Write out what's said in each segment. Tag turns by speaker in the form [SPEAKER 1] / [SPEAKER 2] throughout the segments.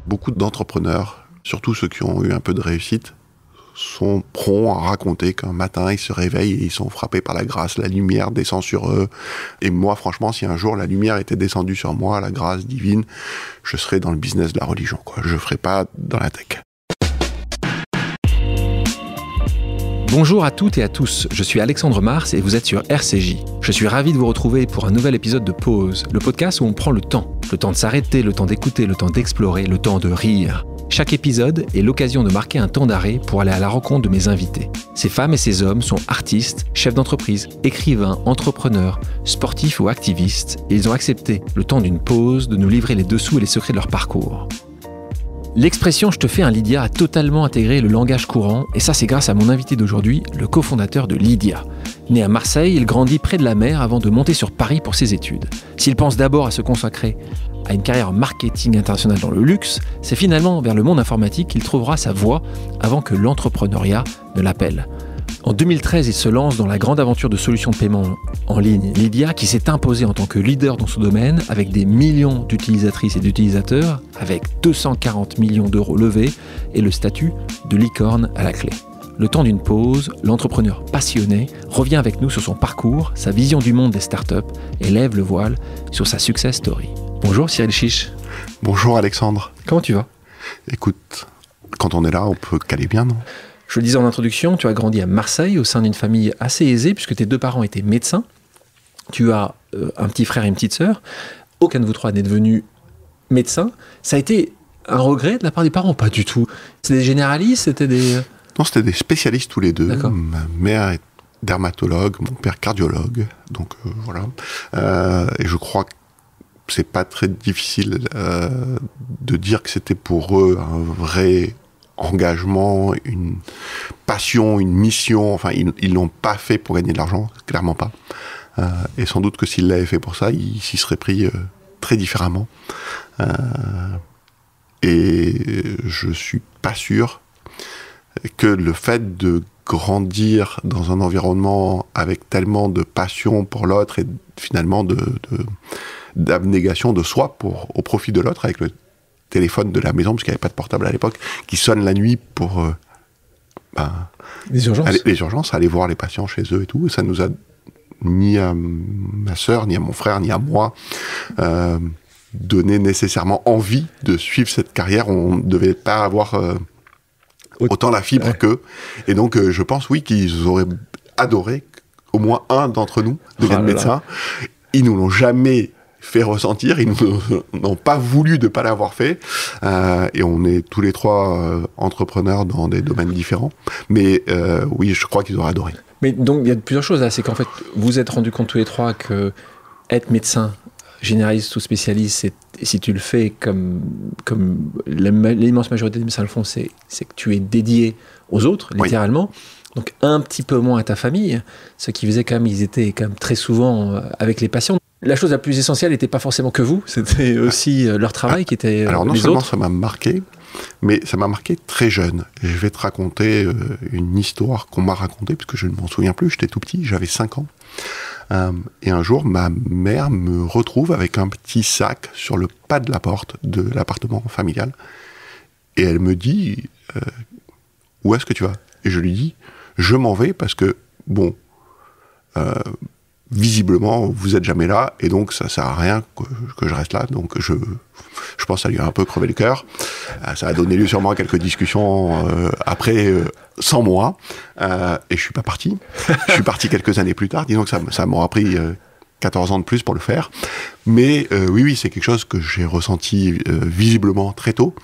[SPEAKER 1] Beaucoup d'entrepreneurs, surtout ceux qui ont eu un peu de réussite, sont prompts à raconter qu'un matin, ils se réveillent et ils sont frappés par la grâce, la lumière descend sur eux. Et moi, franchement, si un jour la lumière était descendue sur moi, la grâce divine, je serais dans le business de la religion, quoi. Je ne ferais pas dans la tech.
[SPEAKER 2] Bonjour à toutes et à tous, je suis Alexandre Mars et vous êtes sur RCJ. Je suis ravi de vous retrouver pour un nouvel épisode de Pause, le podcast où on prend le temps. Le temps de s'arrêter, le temps d'écouter, le temps d'explorer, le temps de rire. Chaque épisode est l'occasion de marquer un temps d'arrêt pour aller à la rencontre de mes invités. Ces femmes et ces hommes sont artistes, chefs d'entreprise, écrivains, entrepreneurs, sportifs ou activistes, et ils ont accepté, le temps d'une pause, de nous livrer les dessous et les secrets de leur parcours. L'expression « je te fais un Lydia » a totalement intégré le langage courant, et ça c'est grâce à mon invité d'aujourd'hui, le cofondateur de Lydia. Né à Marseille, il grandit près de la mer avant de monter sur Paris pour ses études. S'il pense d'abord à se consacrer à une carrière en marketing international dans le luxe, c'est finalement vers le monde informatique qu'il trouvera sa voie avant que l'entrepreneuriat ne l'appelle. En 2013, il se lance dans la grande aventure de solutions de paiement en ligne Lydia, qui s'est imposée en tant que leader dans ce domaine, avec des millions d'utilisatrices et d'utilisateurs, avec 240 millions d'euros levés et le statut de licorne à la clé. Le temps d'une pause, l'entrepreneur passionné revient avec nous sur son parcours, sa vision du monde des startups et lève le voile sur sa success story. Bonjour Cyril Chiche.
[SPEAKER 1] Bonjour Alexandre.
[SPEAKER 2] Comment tu vas ?
[SPEAKER 1] Écoute, quand on est là, on peut caler bien, non ?
[SPEAKER 2] Je le disais en introduction, tu as grandi à Marseille au sein d'une famille assez aisée puisque tes deux parents étaient médecins. Tu as un petit frère et une petite sœur. Aucun de vous trois n'est devenu médecin. Ça a été un regret de la part des parents ? Pas du tout. C'était des généralistes ? C'était des...
[SPEAKER 1] Non, c'était des spécialistes tous les deux.
[SPEAKER 2] D'accord.
[SPEAKER 1] Ma mère est dermatologue, mon père cardiologue. Donc voilà. Et je crois que c'est pas très difficile de dire que c'était pour eux un vrai engagement, une passion, une mission. Enfin, ils l'ont pas fait pour gagner de l'argent, clairement pas. Et sans doute que s'ils l'avaient fait pour ça, ils s'y seraient pris très différemment. Et je suis pas sûr que le fait de grandir dans un environnement avec tellement de passion pour l'autre et finalement d'abnégation de soi au profit de l'autre, avec le téléphone de la maison, parce qu'il n'y avait pas de portable à l'époque, qui sonne la nuit pour
[SPEAKER 2] les
[SPEAKER 1] urgences, aller voir les patients chez eux et tout. Et ça nous a, ni à ma sœur, ni à mon frère, ni à moi, donné nécessairement envie de suivre cette carrière. On ne devait pas avoir autant la fibre qu'eux. Et donc, je pense, oui, qu'ils auraient adoré au moins un d'entre nous devienne médecin. Ils nous l'ont jamais fait ressentir, ils n'ont pas voulu de ne pas l'avoir fait, et on est tous les trois entrepreneurs dans des domaines différents, mais oui, je crois qu'ils auraient adoré.
[SPEAKER 2] Mais donc il y a plusieurs choses là, c'est qu'en fait vous vous êtes rendu compte tous les trois que être médecin, généraliste ou spécialiste, si tu le fais comme l'immense majorité des médecins le font, c'est que tu es dédié aux autres, littéralement. Oui. Donc un petit peu moins à ta famille, ce qui faisait quand même, ils étaient quand même très souvent avec les patients. La chose la plus essentielle n'était pas forcément que vous, c'était aussi leur travail qui était
[SPEAKER 1] alors, non
[SPEAKER 2] les
[SPEAKER 1] seulement
[SPEAKER 2] autres.
[SPEAKER 1] Ça m'a marqué, mais ça m'a marqué très jeune. Et je vais te raconter une histoire qu'on m'a racontée, parce que je ne m'en souviens plus, j'étais tout petit, j'avais 5 ans. Et un jour, ma mère me retrouve avec un petit sac sur le pas de la porte de l'appartement familial. Et elle me dit, où est-ce que tu vas ? Et je lui dis, je m'en vais parce que, bon, visiblement, vous n'êtes jamais là, et donc ça sert à rien que je reste là. Donc je pense que ça lui a un peu crevé le cœur. Ça a donné lieu sûrement à quelques discussions après, sans moi, et je suis pas parti. Je suis parti quelques années plus tard. Disons que ça m'aura pris 14 ans de plus pour le faire. Mais oui, c'est quelque chose que j'ai ressenti visiblement très tôt.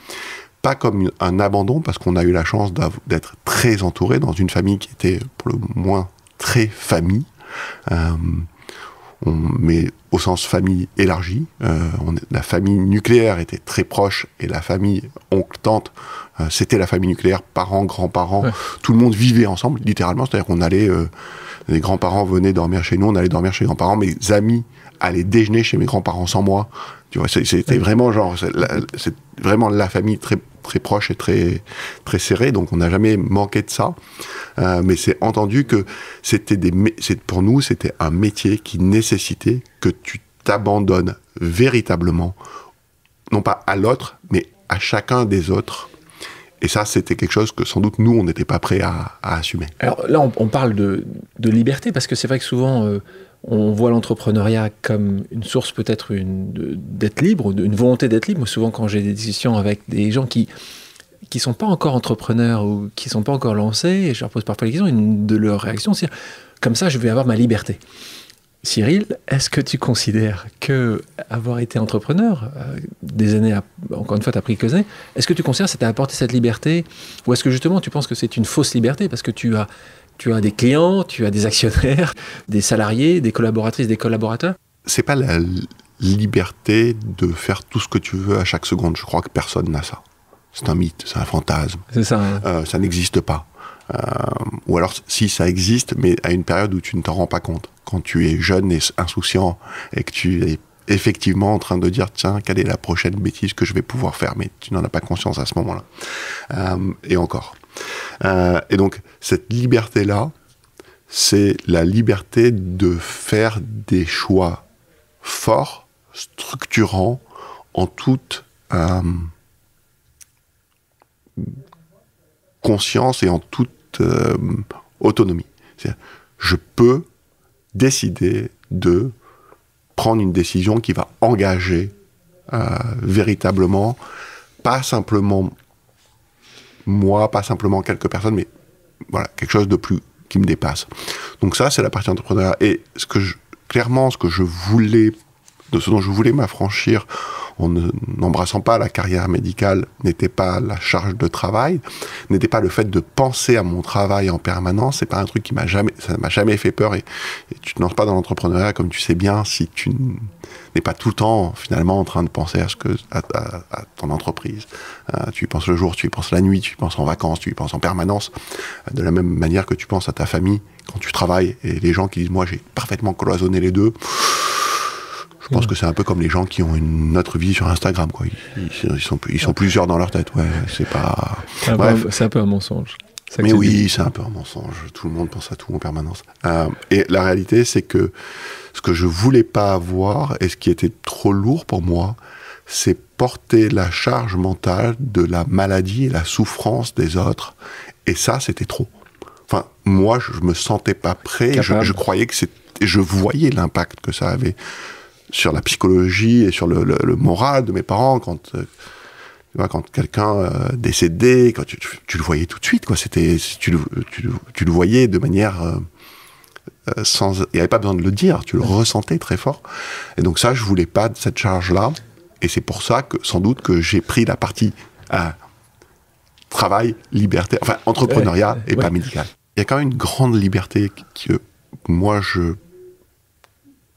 [SPEAKER 1] Pas comme un abandon, parce qu'on a eu la chance d'être très entouré dans une famille qui était pour le moins très famille. Mais au sens famille élargie, la famille nucléaire était très proche, et la famille oncle-tante, c'était la famille nucléaire, parents, grands-parents, tout le monde vivait ensemble, littéralement, c'est-à-dire qu'on allait, les grands-parents venaient dormir chez nous, on allait dormir chez les grands-parents, mes amis allaient déjeuner chez mes grands-parents sans moi, tu vois, c'était vraiment genre, c'est vraiment la famille très, très proche et très, très serrée, donc on n'a jamais manqué de ça. Mais c'est entendu que pour nous, c'était un métier qui nécessitait que tu t'abandonnes véritablement, non pas à l'autre, mais à chacun des autres. Et ça, c'était quelque chose que sans doute nous, on n'était pas prêts à assumer.
[SPEAKER 2] Alors là, on parle de liberté, parce que c'est vrai que souvent, on voit l'entrepreneuriat comme une source peut-être d'être libre, une volonté d'être libre. Moi, souvent, quand j'ai des discussions avec des gens qui sont pas encore entrepreneurs ou qui sont pas encore lancés, et je leur pose parfois les questions, une de leurs réactions, c'est comme ça, je vais avoir ma liberté. Cyril, est-ce que tu considères que avoir été entrepreneur, des années, encore une fois, tu as pris quelques années, est-ce que tu considères que ça t'a apporté cette liberté, ou est-ce que justement tu penses que c'est une fausse liberté parce que tu as des clients, tu as des actionnaires, des salariés, des collaboratrices, des collaborateurs?
[SPEAKER 1] C'est pas la liberté de faire tout ce que tu veux à chaque seconde. Je crois que personne n'a ça. C'est un mythe, c'est un fantasme.
[SPEAKER 2] C'est ça. Hein.
[SPEAKER 1] Ça n'existe pas. Ou alors, si ça existe, mais à une période où tu ne t'en rends pas compte. Quand tu es jeune et insouciant et que tu es effectivement en train de dire, tiens, quelle est la prochaine bêtise que je vais pouvoir faire, mais tu n'en as pas conscience à ce moment-là. Et encore. Et donc, cette liberté-là, c'est la liberté de faire des choix forts, structurants, en toute conscience et en toute autonomie. C'est-à-dire, je peux décider de prendre une décision qui va engager véritablement, pas simplement moi, pas simplement quelques personnes, mais voilà, quelque chose de plus qui me dépasse. Donc ça, c'est la partie entrepreneuriat. Et clairement, ce dont je voulais m'affranchir en n'embrassant pas la carrière médicale, n'était pas la charge de travail, n'était pas le fait de penser à mon travail en permanence. C'est pas un truc ça m'a jamais fait peur. Et tu te lances pas dans l'entrepreneuriat, comme tu sais bien, si tu n'es pas tout le temps finalement en train de penser à ton entreprise. Tu y penses le jour, tu y penses la nuit, tu y penses en vacances, tu y penses en permanence. De la même manière que tu penses à ta famille quand tu travailles. Et les gens qui disent, moi j'ai parfaitement cloisonné les deux. Je pense que c'est un peu comme les gens qui ont une autre vie sur Instagram, quoi. Ils sont plusieurs dans leur tête, ouais. C'est pas.
[SPEAKER 2] C'est un peu un mensonge.
[SPEAKER 1] Mais oui, c'est un peu un mensonge. Tout le monde pense à tout en permanence. Et la réalité, c'est que ce que je voulais pas avoir et ce qui était trop lourd pour moi, c'est porter la charge mentale de la maladie et la souffrance des autres. Et ça, c'était trop. Enfin, moi, je me sentais pas prêt. Je croyais que je voyais l'impact que ça avait sur la psychologie et sur le moral de mes parents quand quelqu'un décédait, quand tu le voyais tout de suite, quoi. Tu le voyais de manière il n'y avait pas besoin de le dire, tu le ressentais très fort. Et donc ça, je voulais pas de cette charge-là, et c'est pour ça que sans doute que j'ai pris la partie travail, liberté, enfin entrepreneuriat et pas médical. Il y a quand même une grande liberté que moi je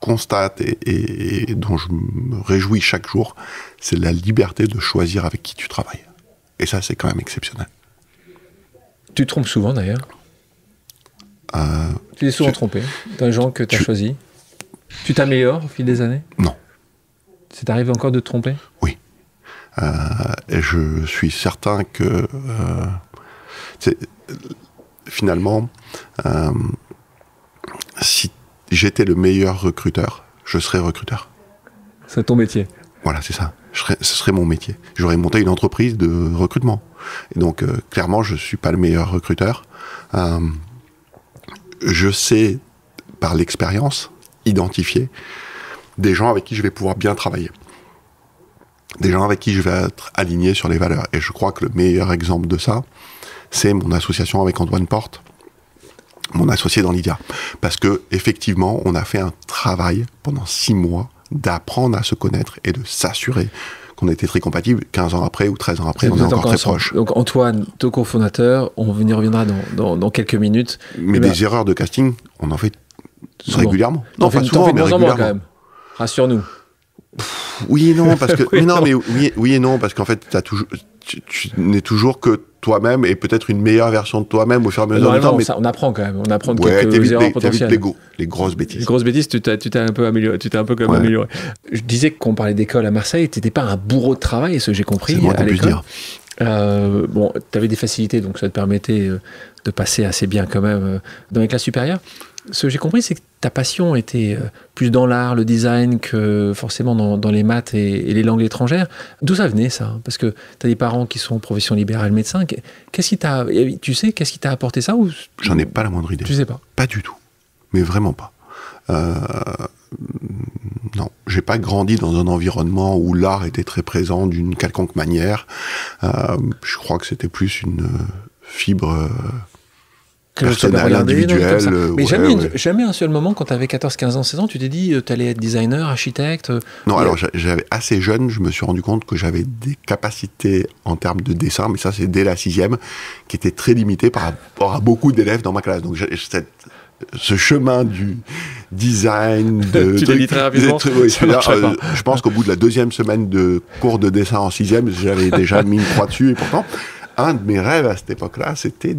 [SPEAKER 1] constate et dont je me réjouis chaque jour, c'est la liberté de choisir avec qui tu travailles. Et ça, c'est quand même exceptionnel.
[SPEAKER 2] Tu te trompes souvent, d'ailleurs. Tu t'es souvent trompé dans les gens que tu as choisis. Tu t'améliores au fil des années?
[SPEAKER 1] Non.
[SPEAKER 2] C'est arrivé encore de te tromper?
[SPEAKER 1] Oui. Et je suis certain que finalement, si j'étais le meilleur recruteur, je serais recruteur.
[SPEAKER 2] C'est ton métier.
[SPEAKER 1] Voilà, c'est ça. Ce serait mon métier. J'aurais monté une entreprise de recrutement. Et donc, clairement, je ne suis pas le meilleur recruteur. Je sais, par l'expérience, identifier des gens avec qui je vais pouvoir bien travailler. Des gens avec qui je vais être aligné sur les valeurs. Et je crois que le meilleur exemple de ça, c'est mon association avec Antoine Porte, mon associé dans Lydia. Parce que effectivement, on a fait un travail pendant 6 mois d'apprendre à se connaître et de s'assurer qu'on était très compatibles. 15 ans après ou 13 ans après, on est encore très proches.
[SPEAKER 2] Donc Antoine, ton cofondateur, on y reviendra dans quelques minutes.
[SPEAKER 1] Mais des erreurs de casting, on en fait régulièrement.
[SPEAKER 2] Non, pas souvent, mais régulièrement. Quand même. Rassure-nous.
[SPEAKER 1] Oui et non, parce que oui et non, parce qu'en fait, tu n'es toujours que toi-même et peut-être une meilleure version de toi-même au fur et à mesure du temps. Mais
[SPEAKER 2] on apprend quand même. On apprend de quelques erreurs potentielles.
[SPEAKER 1] Les grosses bêtises.
[SPEAKER 2] Les grosses bêtises, tu t'es un peu amélioré. Tu t'es un peu quand même amélioré. Je disais qu'on parlait d'école à Marseille. Tu n'étais pas un bourreau de travail, c'est ce que j'ai compris à l'école. Bon, tu avais des facilités, donc ça te permettait de passer assez bien quand même dans les classes supérieures. Ce que j'ai compris, c'est que ta passion était plus dans l'art, le design, que forcément dans les maths et les langues étrangères. D'où ça venait, ça? Parce que tu as des parents qui sont en profession libérale médecin. Qu'est-ce qui t'a, tu sais, qu'est-ce qui t'a apporté ça ou...
[SPEAKER 1] J'en ai pas la moindre idée.
[SPEAKER 2] Tu sais pas?
[SPEAKER 1] Pas du tout. Mais vraiment pas. Non, j'ai pas grandi dans un environnement où l'art était très présent d'une quelconque manière. Je crois que c'était plus une fibre personnelle, individuelle.
[SPEAKER 2] Mais jamais un seul moment, quand tu avais 14, 15 ans, 16 ans, tu t'es dit tu allais être designer, architecte?
[SPEAKER 1] Non, alors j'avais assez jeune, je me suis rendu compte que j'avais des capacités en termes de dessin, mais ça c'est dès la 6e, qui étaient très limitées par rapport à beaucoup d'élèves dans ma classe. Donc ce chemin du design...
[SPEAKER 2] Tu l'as dit très rapidement.
[SPEAKER 1] Je pense qu'au bout de la 2e semaine de cours de dessin en 6e, j'avais déjà mis une croix dessus. Et pourtant, un de mes rêves à cette époque-là, c'était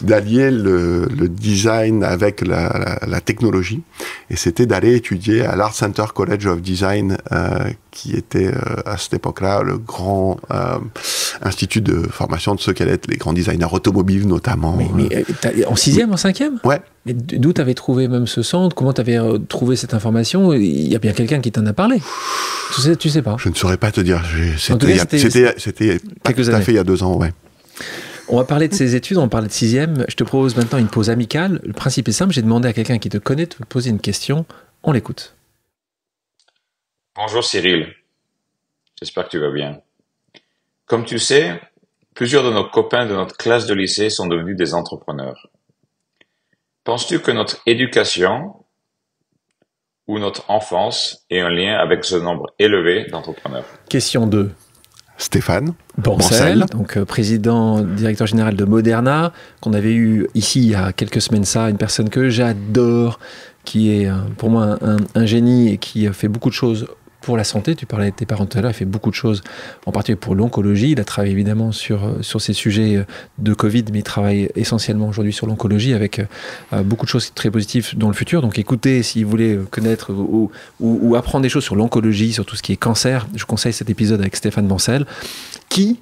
[SPEAKER 1] d'allier le design avec la technologie. Et c'était d'aller étudier à l'Art Center College of Design, qui était à cette époque-là le grand institut de formation de ceux qui allaient être les grands designers automobiles notamment.
[SPEAKER 2] Mais en 6e, en 5e?
[SPEAKER 1] Ouais.
[SPEAKER 2] Mais d'où tu avais trouvé même ce centre? Comment tu avais trouvé cette information? Il y a bien quelqu'un qui t'en a parlé. Tu sais pas?
[SPEAKER 1] Je ne saurais pas te dire. C'était pas tout à fait il y a 2 ans, ouais.
[SPEAKER 2] On va parler de ces études, on va parler de 6e. Je te propose maintenant une pause amicale. Le principe est simple, j'ai demandé à quelqu'un qui te connaît de te poser une question. On l'écoute.
[SPEAKER 3] Bonjour Cyril, j'espère que tu vas bien. Comme tu sais, plusieurs de nos copains de notre classe de lycée sont devenus des entrepreneurs. Penses-tu que notre éducation ou notre enfance ait un lien avec ce nombre élevé d'entrepreneurs?
[SPEAKER 2] Question 2.
[SPEAKER 1] Stéphane
[SPEAKER 2] Bancel, donc président, directeur général de Moderna, qu'on avait eu ici il y a quelques semaines ça, une personne que j'adore, qui est pour moi un génie et qui fait beaucoup de choses pour la santé. Tu parlais de tes parents tout à l'heure, il fait beaucoup de choses, en particulier pour l'oncologie. Il a travaillé évidemment sur ces sujets de Covid, mais il travaille essentiellement aujourd'hui sur l'oncologie avec beaucoup de choses très positives dans le futur. Donc écoutez, si vous voulez connaître ou apprendre des choses sur l'oncologie, sur tout ce qui est cancer, je conseille cet épisode avec Stéphane Bancel, qui,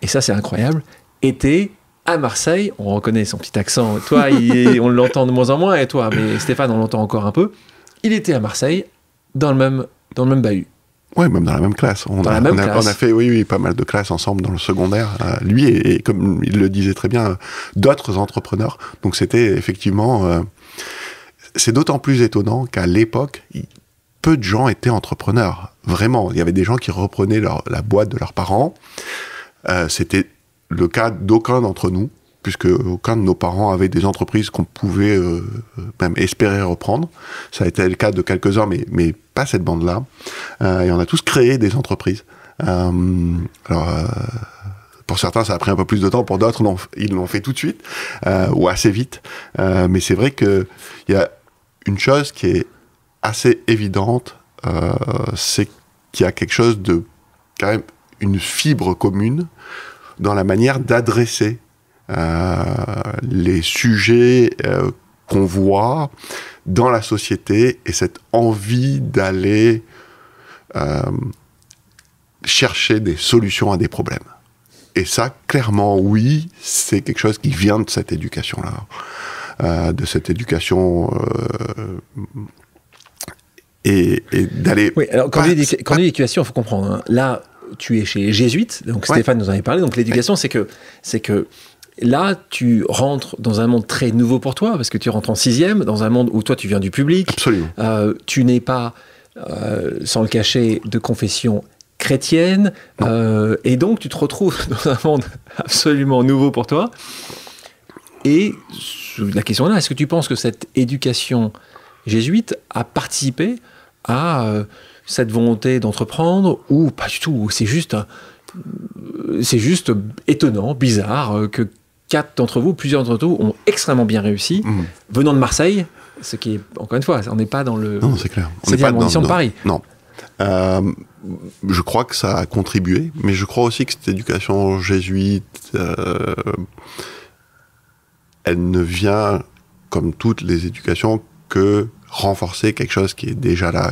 [SPEAKER 2] et ça c'est incroyable, était à Marseille. On reconnaît son petit accent. Toi, on l'entend de moins en moins, et toi, mais Stéphane, on l'entend encore un peu. Il était à Marseille, dans le même bahut.
[SPEAKER 1] Ouais, même dans la même classe. On a fait, oui, pas mal de classes ensemble dans le secondaire. Lui et comme il le disait très bien, d'autres entrepreneurs. Donc c'était effectivement... c'est d'autant plus étonnant qu'à l'époque, peu de gens étaient entrepreneurs. Vraiment, il y avait des gens qui reprenaient la boîte de leurs parents. C'était le cas d'aucun d'entre nous, puisque aucun de nos parents avait des entreprises qu'on pouvait même espérer reprendre. Ça a été le cas de quelques-uns, mais pas cette bande-là. Et on a tous créé des entreprises. Pour certains, ça a pris un peu plus de temps. Pour d'autres, ils l'ont fait tout de suite, ou assez vite. Mais c'est vrai qu'il y a une chose qui est assez évidente, c'est qu'il y a quelque chose de, quand même, une fibre commune dans la manière d'adresser les sujets qu'on voit dans la société et cette envie d'aller chercher des solutions à des problèmes. Et ça, clairement, oui, c'est quelque chose qui vient de cette éducation-là. De cette éducation... et d'aller...
[SPEAKER 2] Oui, alors quand on dit éducation, il faut comprendre. Hein. Là, tu es chez les Jésuites, donc Stéphane nous en avait parlé. Donc l'éducation, c'est que là, tu rentres dans un monde très nouveau pour toi, parce que tu rentres en 6e, dans un monde où toi, tu viens du public.
[SPEAKER 1] Absolument.
[SPEAKER 2] Tu n'es pas, sans le cacher, de confession chrétienne. Et donc, tu te retrouves dans un monde absolument nouveau pour toi. Et la question est là, est-ce que tu penses que cette éducation jésuite a participé à cette volonté d'entreprendre, ou pas du tout? C'est juste étonnant, bizarre, que plusieurs d'entre vous ont extrêmement bien réussi, venant de Marseille, ce qui est, encore une fois, on n'est pas dans le...
[SPEAKER 1] Non, c'est clair.
[SPEAKER 2] C'est l'arrondissement de Paris.
[SPEAKER 1] Non. Je crois que ça a contribué, mais je crois aussi que cette éducation jésuite, elle ne vient, comme toutes les éducations, que renforcer quelque chose qui est déjà là.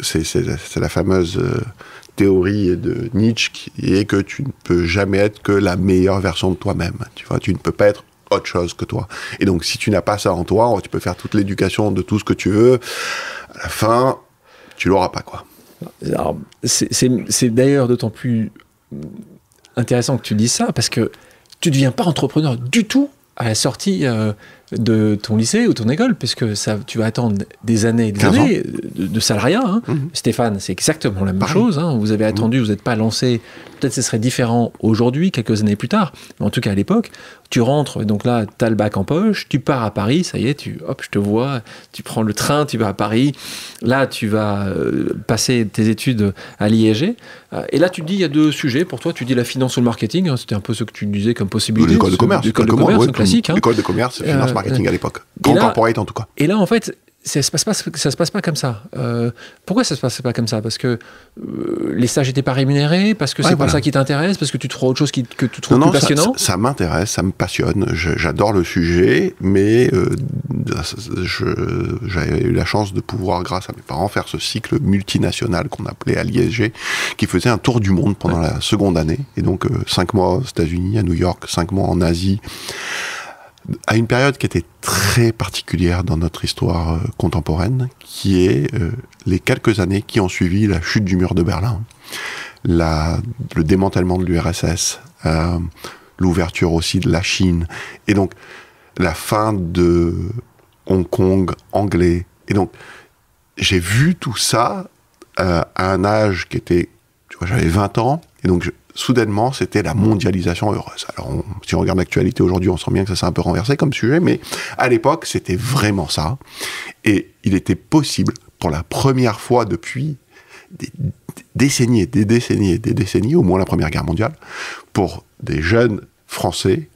[SPEAKER 1] C'est la fameuse théorie de Nietzsche qui est que tu ne peux jamais être que la meilleure version de toi-même. Tu vois, tu ne peux pas être autre chose que toi. Et donc, si tu n'as pas ça en toi, tu peux faire toute l'éducation de tout ce que tu veux. À la fin, tu l'auras pas, quoi.
[SPEAKER 2] Alors, c'est d'ailleurs d'autant plus intéressant que tu dises ça, parce que tu ne deviens pas entrepreneur du tout à la sortie de ton lycée ou ton école, puisque ça, tu vas attendre des années et des années de salariat. Hein. Stéphane, c'est exactement la même chose. Hein. Vous avez attendu, vous n'êtes pas lancé. Peut-être que ce serait différent aujourd'hui, quelques années plus tard. Mais en tout cas, à l'époque, tu rentres, donc là, tu as le bac en poche, tu pars à Paris, ça y est, hop, je te vois, tu prends le train, tu vas à Paris. Là, tu vas passer tes études à l'IEG. Et là, tu te dis, il y a deux sujets. Pour toi, tu dis la finance ou le marketing. Hein, c'était un peu ce que tu disais comme possibilité.
[SPEAKER 1] L'école de commerce.
[SPEAKER 2] L'école de commerce, classique.
[SPEAKER 1] L'école de commerce, finance, marketing à l'époque. Grand corporate, en tout cas.
[SPEAKER 2] Et là, en fait, ça se passe pas comme ça. Pourquoi ça se passe pas comme ça? Parce que les stages n'étaient pas rémunérés, parce que c'est pas ça qui t'intéresse, parce que tu trouves autre chose que tu trouves plus passionnant.
[SPEAKER 1] Ça m'intéresse, ça me passionne. J'adore le sujet, mais j'avais eu la chance de pouvoir, grâce à mes parents, faire ce cycle multinational qu'on appelait à l'ISG, qui faisait un tour du monde pendant la seconde année. Et donc 5 mois aux États-Unis, à New York, 5 mois en Asie, à une période qui était très particulière dans notre histoire contemporaine, qui est les quelques années qui ont suivi la chute du mur de Berlin, le démantèlement de l'URSS, l'ouverture aussi de la Chine, et donc la fin de Hong Kong anglais. Et donc, j'ai vu tout ça à un âge qui était, tu vois, j'avais 20 ans, et donc soudainement, c'était la mondialisation heureuse. Alors, si on regarde l'actualité aujourd'hui, on sent bien que ça s'est un peu renversé comme sujet, mais à l'époque, c'était vraiment ça. Et il était possible, pour la première fois depuis des décennies, au moins la Première Guerre mondiale, pour des jeunes Français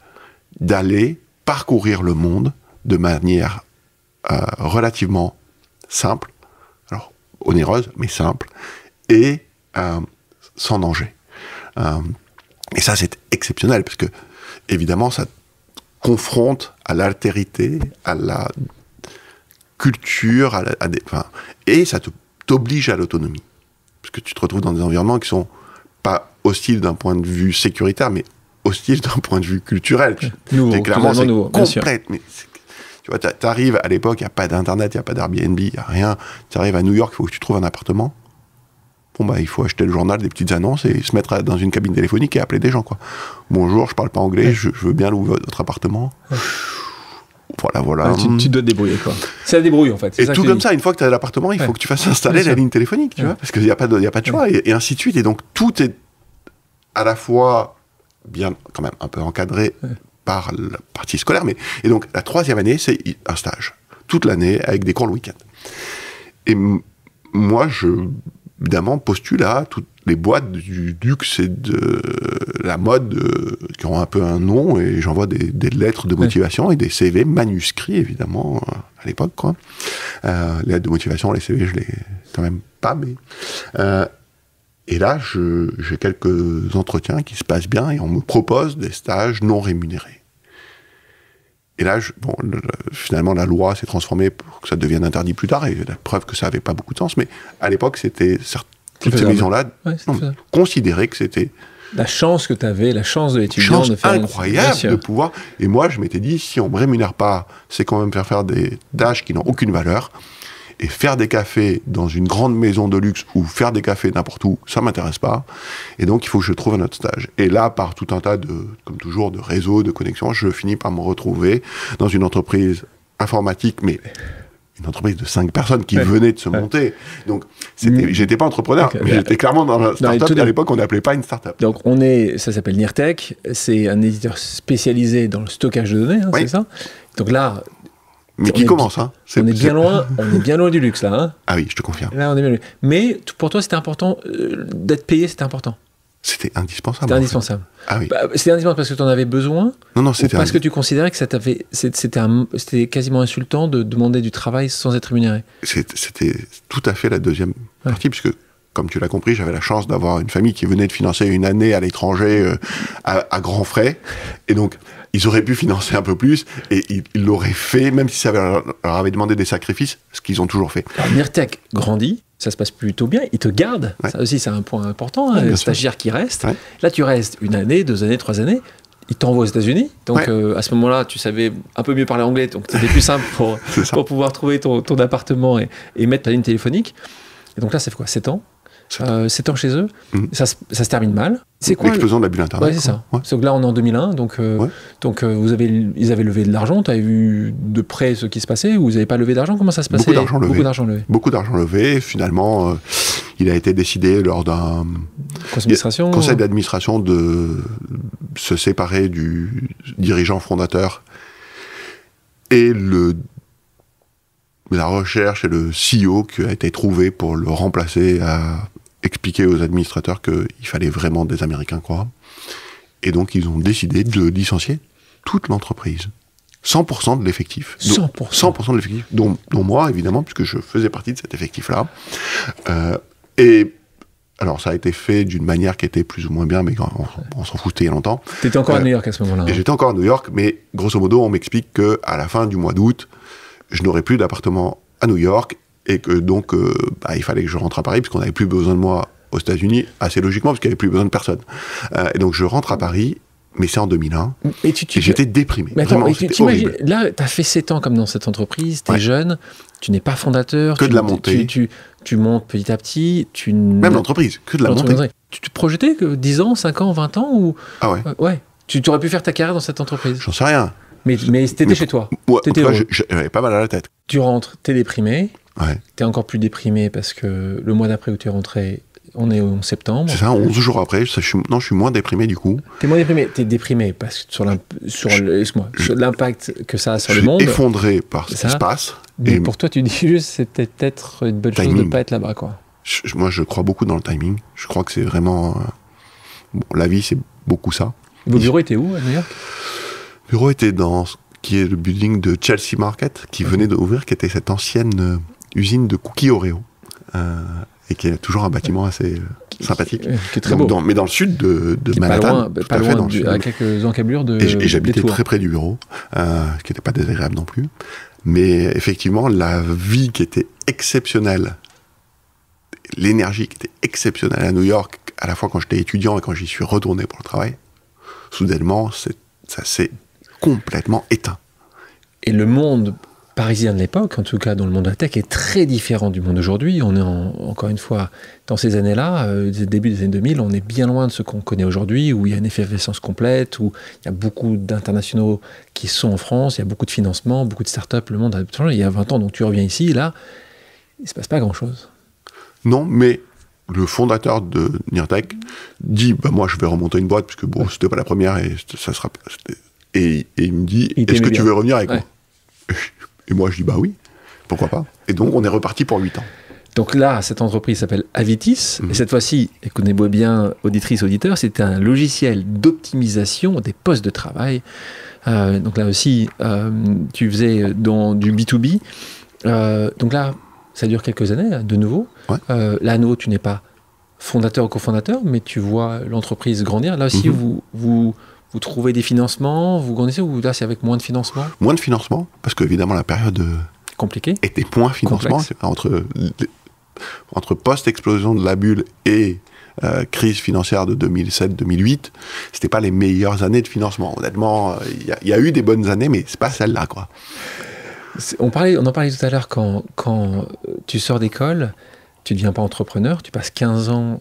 [SPEAKER 1] d'aller parcourir le monde de manière relativement simple, alors onéreuse, mais simple, et sans danger. Et ça, c'est exceptionnel, parce que, évidemment, ça confronte à l'altérité, à la culture, et ça t'oblige à l'autonomie. Parce que tu te retrouves dans des environnements qui sont pas hostiles d'un point de vue sécuritaire, mais hostiles d'un point de vue culturel.
[SPEAKER 2] Nouveau,
[SPEAKER 1] clairement, c'est
[SPEAKER 2] nouveau,
[SPEAKER 1] complète. Mais tu vois, t'arrives à l'époque, il n'y a pas d'Internet, il n'y a pas d'Airbnb, il n'y a rien. Tu arrives à New York, il faut que tu trouves un appartement. Bon, bah, il faut acheter le journal, des petites annonces et se mettre dans une cabine téléphonique et appeler des gens, quoi. Bonjour, je parle pas anglais, je veux bien louer votre appartement. Voilà.
[SPEAKER 2] Tu dois te débrouiller, quoi. C'est la débrouille, en fait.
[SPEAKER 1] Et tout comme ça, une fois que tu as l'appartement, il faut que tu fasses installer la ligne téléphonique, tu vois, parce qu'il n'y a pas de choix, et ainsi de suite. Et donc, tout est à la fois bien, quand même, un peu encadré par la partie scolaire, et donc, la troisième année, c'est un stage. Toute l'année, avec des cours le week-end. Et moi, évidemment, postule à toutes les boîtes du luxe et de la mode qui ont un peu un nom, et j'envoie des lettres de motivation et des CV manuscrits, évidemment, à l'époque, quoi. Les lettres de motivation, les CV, je les quand même pas, mais... et là, j'ai quelques entretiens qui se passent bien, et on me propose des stages non rémunérés. Et là, finalement, la loi s'est transformée pour que ça devienne interdit plus tard, et la preuve que ça n'avait pas beaucoup de sens. Mais à l'époque, c'était toutes ces maisons-là considéraient que c'était
[SPEAKER 2] la chance que tu avais, la chance de l'étudiant de faire
[SPEAKER 1] incroyable de pouvoir. Et moi, je m'étais dit, si on me rémunère pas, c'est quand même faire des tâches qui n'ont aucune valeur. Et faire des cafés dans une grande maison de luxe ou faire des cafés n'importe où, ça m'intéresse pas. Et donc, il faut que je trouve un autre stage. Et là, par tout un tas comme toujours, de réseaux, de connexions, je finis par me retrouver dans une entreprise informatique, mais une entreprise de 5 personnes qui venaient de se monter. Donc, j'étais pas entrepreneur, mais j'étais clairement dans la start-up. À l'époque, on n'appelait pas une start-up.
[SPEAKER 2] Donc, ça s'appelle Nirtech. C'est un éditeur spécialisé dans le stockage de données, c'est ça? Donc là...
[SPEAKER 1] Mais qui commence, hein.
[SPEAKER 2] On est bien loin du luxe, là. Hein.
[SPEAKER 1] Ah oui, je te confirme.
[SPEAKER 2] Là, on est bien loin. Mais pour toi, c'était important, d'être payé, c'était important.
[SPEAKER 1] C'était indispensable.
[SPEAKER 2] C'était indispensable.
[SPEAKER 1] Ah oui.
[SPEAKER 2] C'était indispensable parce que tu en avais besoin.
[SPEAKER 1] Non, c'était
[SPEAKER 2] parce que tu considérais que c'était quasiment insultant de demander du travail sans être rémunéré.
[SPEAKER 1] C'était tout à fait la deuxième partie, puisque, comme tu l'as compris, j'avais la chance d'avoir une famille qui venait de financer une année à l'étranger à grands frais. Et donc, ils auraient pu financer un peu plus, et ils l'auraient fait, même si ça leur avait demandé des sacrifices, ce qu'ils ont toujours fait.
[SPEAKER 2] Alors, Nirtech grandit, ça se passe plutôt bien, ils te gardent.
[SPEAKER 1] Ouais.
[SPEAKER 2] Ça aussi, c'est un point important.
[SPEAKER 1] Ouais,
[SPEAKER 2] Les
[SPEAKER 1] bien
[SPEAKER 2] stagiaires qui restent.
[SPEAKER 1] Ouais.
[SPEAKER 2] Là, tu restes 1 année, 2 années, 3 années. Ils t'envoient aux États-Unis. Donc,
[SPEAKER 1] Ouais.
[SPEAKER 2] à ce moment-là, tu savais un peu mieux parler anglais. Donc, c'était plus simple
[SPEAKER 1] C'est ça.
[SPEAKER 2] pour pouvoir trouver ton appartement et mettre ta ligne téléphonique. Et donc là, ça fait quoi, 7 ans 7 ans chez eux. Ça se termine mal. C'est quoi
[SPEAKER 1] L'explosion de la bulle Internet.
[SPEAKER 2] Ouais, c'est ça.
[SPEAKER 1] Ouais.
[SPEAKER 2] Sauf que là, on est en 2001, donc ils avaient levé de l'argent. Tu avais vu de près ce qui se passait ou vous n'avez pas levé d'argent? Comment ça se passait?
[SPEAKER 1] Beaucoup d'argent levé.
[SPEAKER 2] Beaucoup d'argent levé.
[SPEAKER 1] Finalement, il a été décidé lors d'un conseil d'administration de se séparer du dirigeant fondateur et la recherche et le CEO qui a été trouvé pour le remplacer a expliqué aux administrateurs qu'il fallait vraiment des Américains, quoi. Et donc, ils ont décidé de licencier toute l'entreprise. 100% de l'effectif. 100% de l'effectif, dont moi, évidemment, puisque je faisais partie de cet effectif-là. Et alors, ça a été fait d'une manière qui était plus ou moins bien, mais on s'en foutait il y a longtemps.
[SPEAKER 2] Tu étais encore à New York à ce moment-là.
[SPEAKER 1] Et j'étais encore à New York, mais grosso modo, on m'explique qu'à la fin du mois d'août, je n'aurais plus d'appartement à New York, et que donc, il fallait que je rentre à Paris, puisqu'on n'avait plus besoin de moi aux États-Unis, assez logiquement, parce qu'il n'y avait plus besoin de personne. Et donc, je rentre à Paris, mais c'est en 2001, et j'étais déprimé.
[SPEAKER 2] Mais attends,
[SPEAKER 1] vraiment,
[SPEAKER 2] tu imagines, là, tu as fait 7 ans comme dans cette entreprise, tu es jeune, tu n'es pas fondateur.
[SPEAKER 1] Que de la montée.
[SPEAKER 2] Tu montes petit à petit.
[SPEAKER 1] Même l'entreprise, que de la montée.
[SPEAKER 2] Tu te projetais que 10 ans, 5 ans, 20 ans ou...
[SPEAKER 1] Ah ouais.
[SPEAKER 2] Ouais. Tu aurais pu faire ta carrière dans cette entreprise.
[SPEAKER 1] J'en sais rien.
[SPEAKER 2] Mais t'étais chez toi.
[SPEAKER 1] Ouais,
[SPEAKER 2] t'étais
[SPEAKER 1] en tout cas, j'avais pas mal à la tête.
[SPEAKER 2] Tu rentres, t'es déprimé.
[SPEAKER 1] Ouais.
[SPEAKER 2] T'es encore plus déprimé parce que le mois d'après où tu es rentré, on est en septembre.
[SPEAKER 1] C'est ça, 11 jours après, je suis moins déprimé du coup.
[SPEAKER 2] T'es moins déprimé. T'es déprimé parce que sur l'impact que ça a sur le monde.
[SPEAKER 1] Je suis effondré par ce qui se passe.
[SPEAKER 2] Mais pour toi, tu dis juste c'est peut-être une bonne chose de ne pas être là-bas, quoi.
[SPEAKER 1] Moi, je crois beaucoup dans le timing. Je crois que c'est vraiment... la vie, c'est beaucoup ça.
[SPEAKER 2] Vos bureaux étaient où, à New York?
[SPEAKER 1] Le bureau était dans ce qui est le building de Chelsea Market, qui venait d'ouvrir, qui était cette ancienne usine de cookies Oreo, et qui est toujours un bâtiment assez sympathique.
[SPEAKER 2] Qui est très beau.
[SPEAKER 1] Mais dans le sud de Manhattan.
[SPEAKER 2] Pas loin à quelques encablures de...
[SPEAKER 1] Et j'habitais très près du bureau, qui n'était pas désagréable non plus. Mais effectivement, la vie qui était exceptionnelle, l'énergie qui était exceptionnelle à New York, à la fois quand j'étais étudiant et quand j'y suis retourné pour le travail, soudainement, ça s'est complètement éteint. Et
[SPEAKER 2] le monde parisien de l'époque, en tout cas dans le monde de la tech, est très différent du monde d'aujourd'hui. On est encore une fois dans ces années-là, début des années 2000, on est bien loin de ce qu'on connaît aujourd'hui, où il y a une effervescence complète, où il y a beaucoup d'internationaux qui sont en France, il y a beaucoup de financement, beaucoup de startups, le monde a changé. Il y a 20 ans, donc tu reviens ici, là, il ne se passe pas grand-chose.
[SPEAKER 1] Non, mais le fondateur de Nirtech dit moi je vais remonter une boîte, puisque bon, c'était pas la première, et ça sera... Et il me dit, est-ce que tu veux revenir avec moi? Et moi, je dis, bah oui, pourquoi pas. Et donc, on est reparti pour 8 ans.
[SPEAKER 2] Donc là, cette entreprise s'appelle Avitis. Et cette fois-ci, écoutez-moi bien, auditrices, auditeurs, c'est un logiciel d'optimisation des postes de travail. Donc là aussi, tu faisais dans du B2B. Donc là, ça dure quelques années, de nouveau. Ouais. Là, à nouveau, tu n'es pas fondateur ou cofondateur, mais tu vois l'entreprise grandir. Là aussi, vous trouvez des financements, vous grandissez, ou là c'est avec moins de financement?
[SPEAKER 1] Moins de financement, parce qu'évidemment la période
[SPEAKER 2] compliquée
[SPEAKER 1] était moins financement. Entre post-explosion de la bulle et crise financière de 2007-2008, c'était pas les meilleures années de financement. Honnêtement, il y a eu des bonnes années, mais c'est pas celle-là, quoi.
[SPEAKER 2] On en parlait tout à l'heure, quand tu sors d'école, tu ne deviens pas entrepreneur, tu passes 15 ans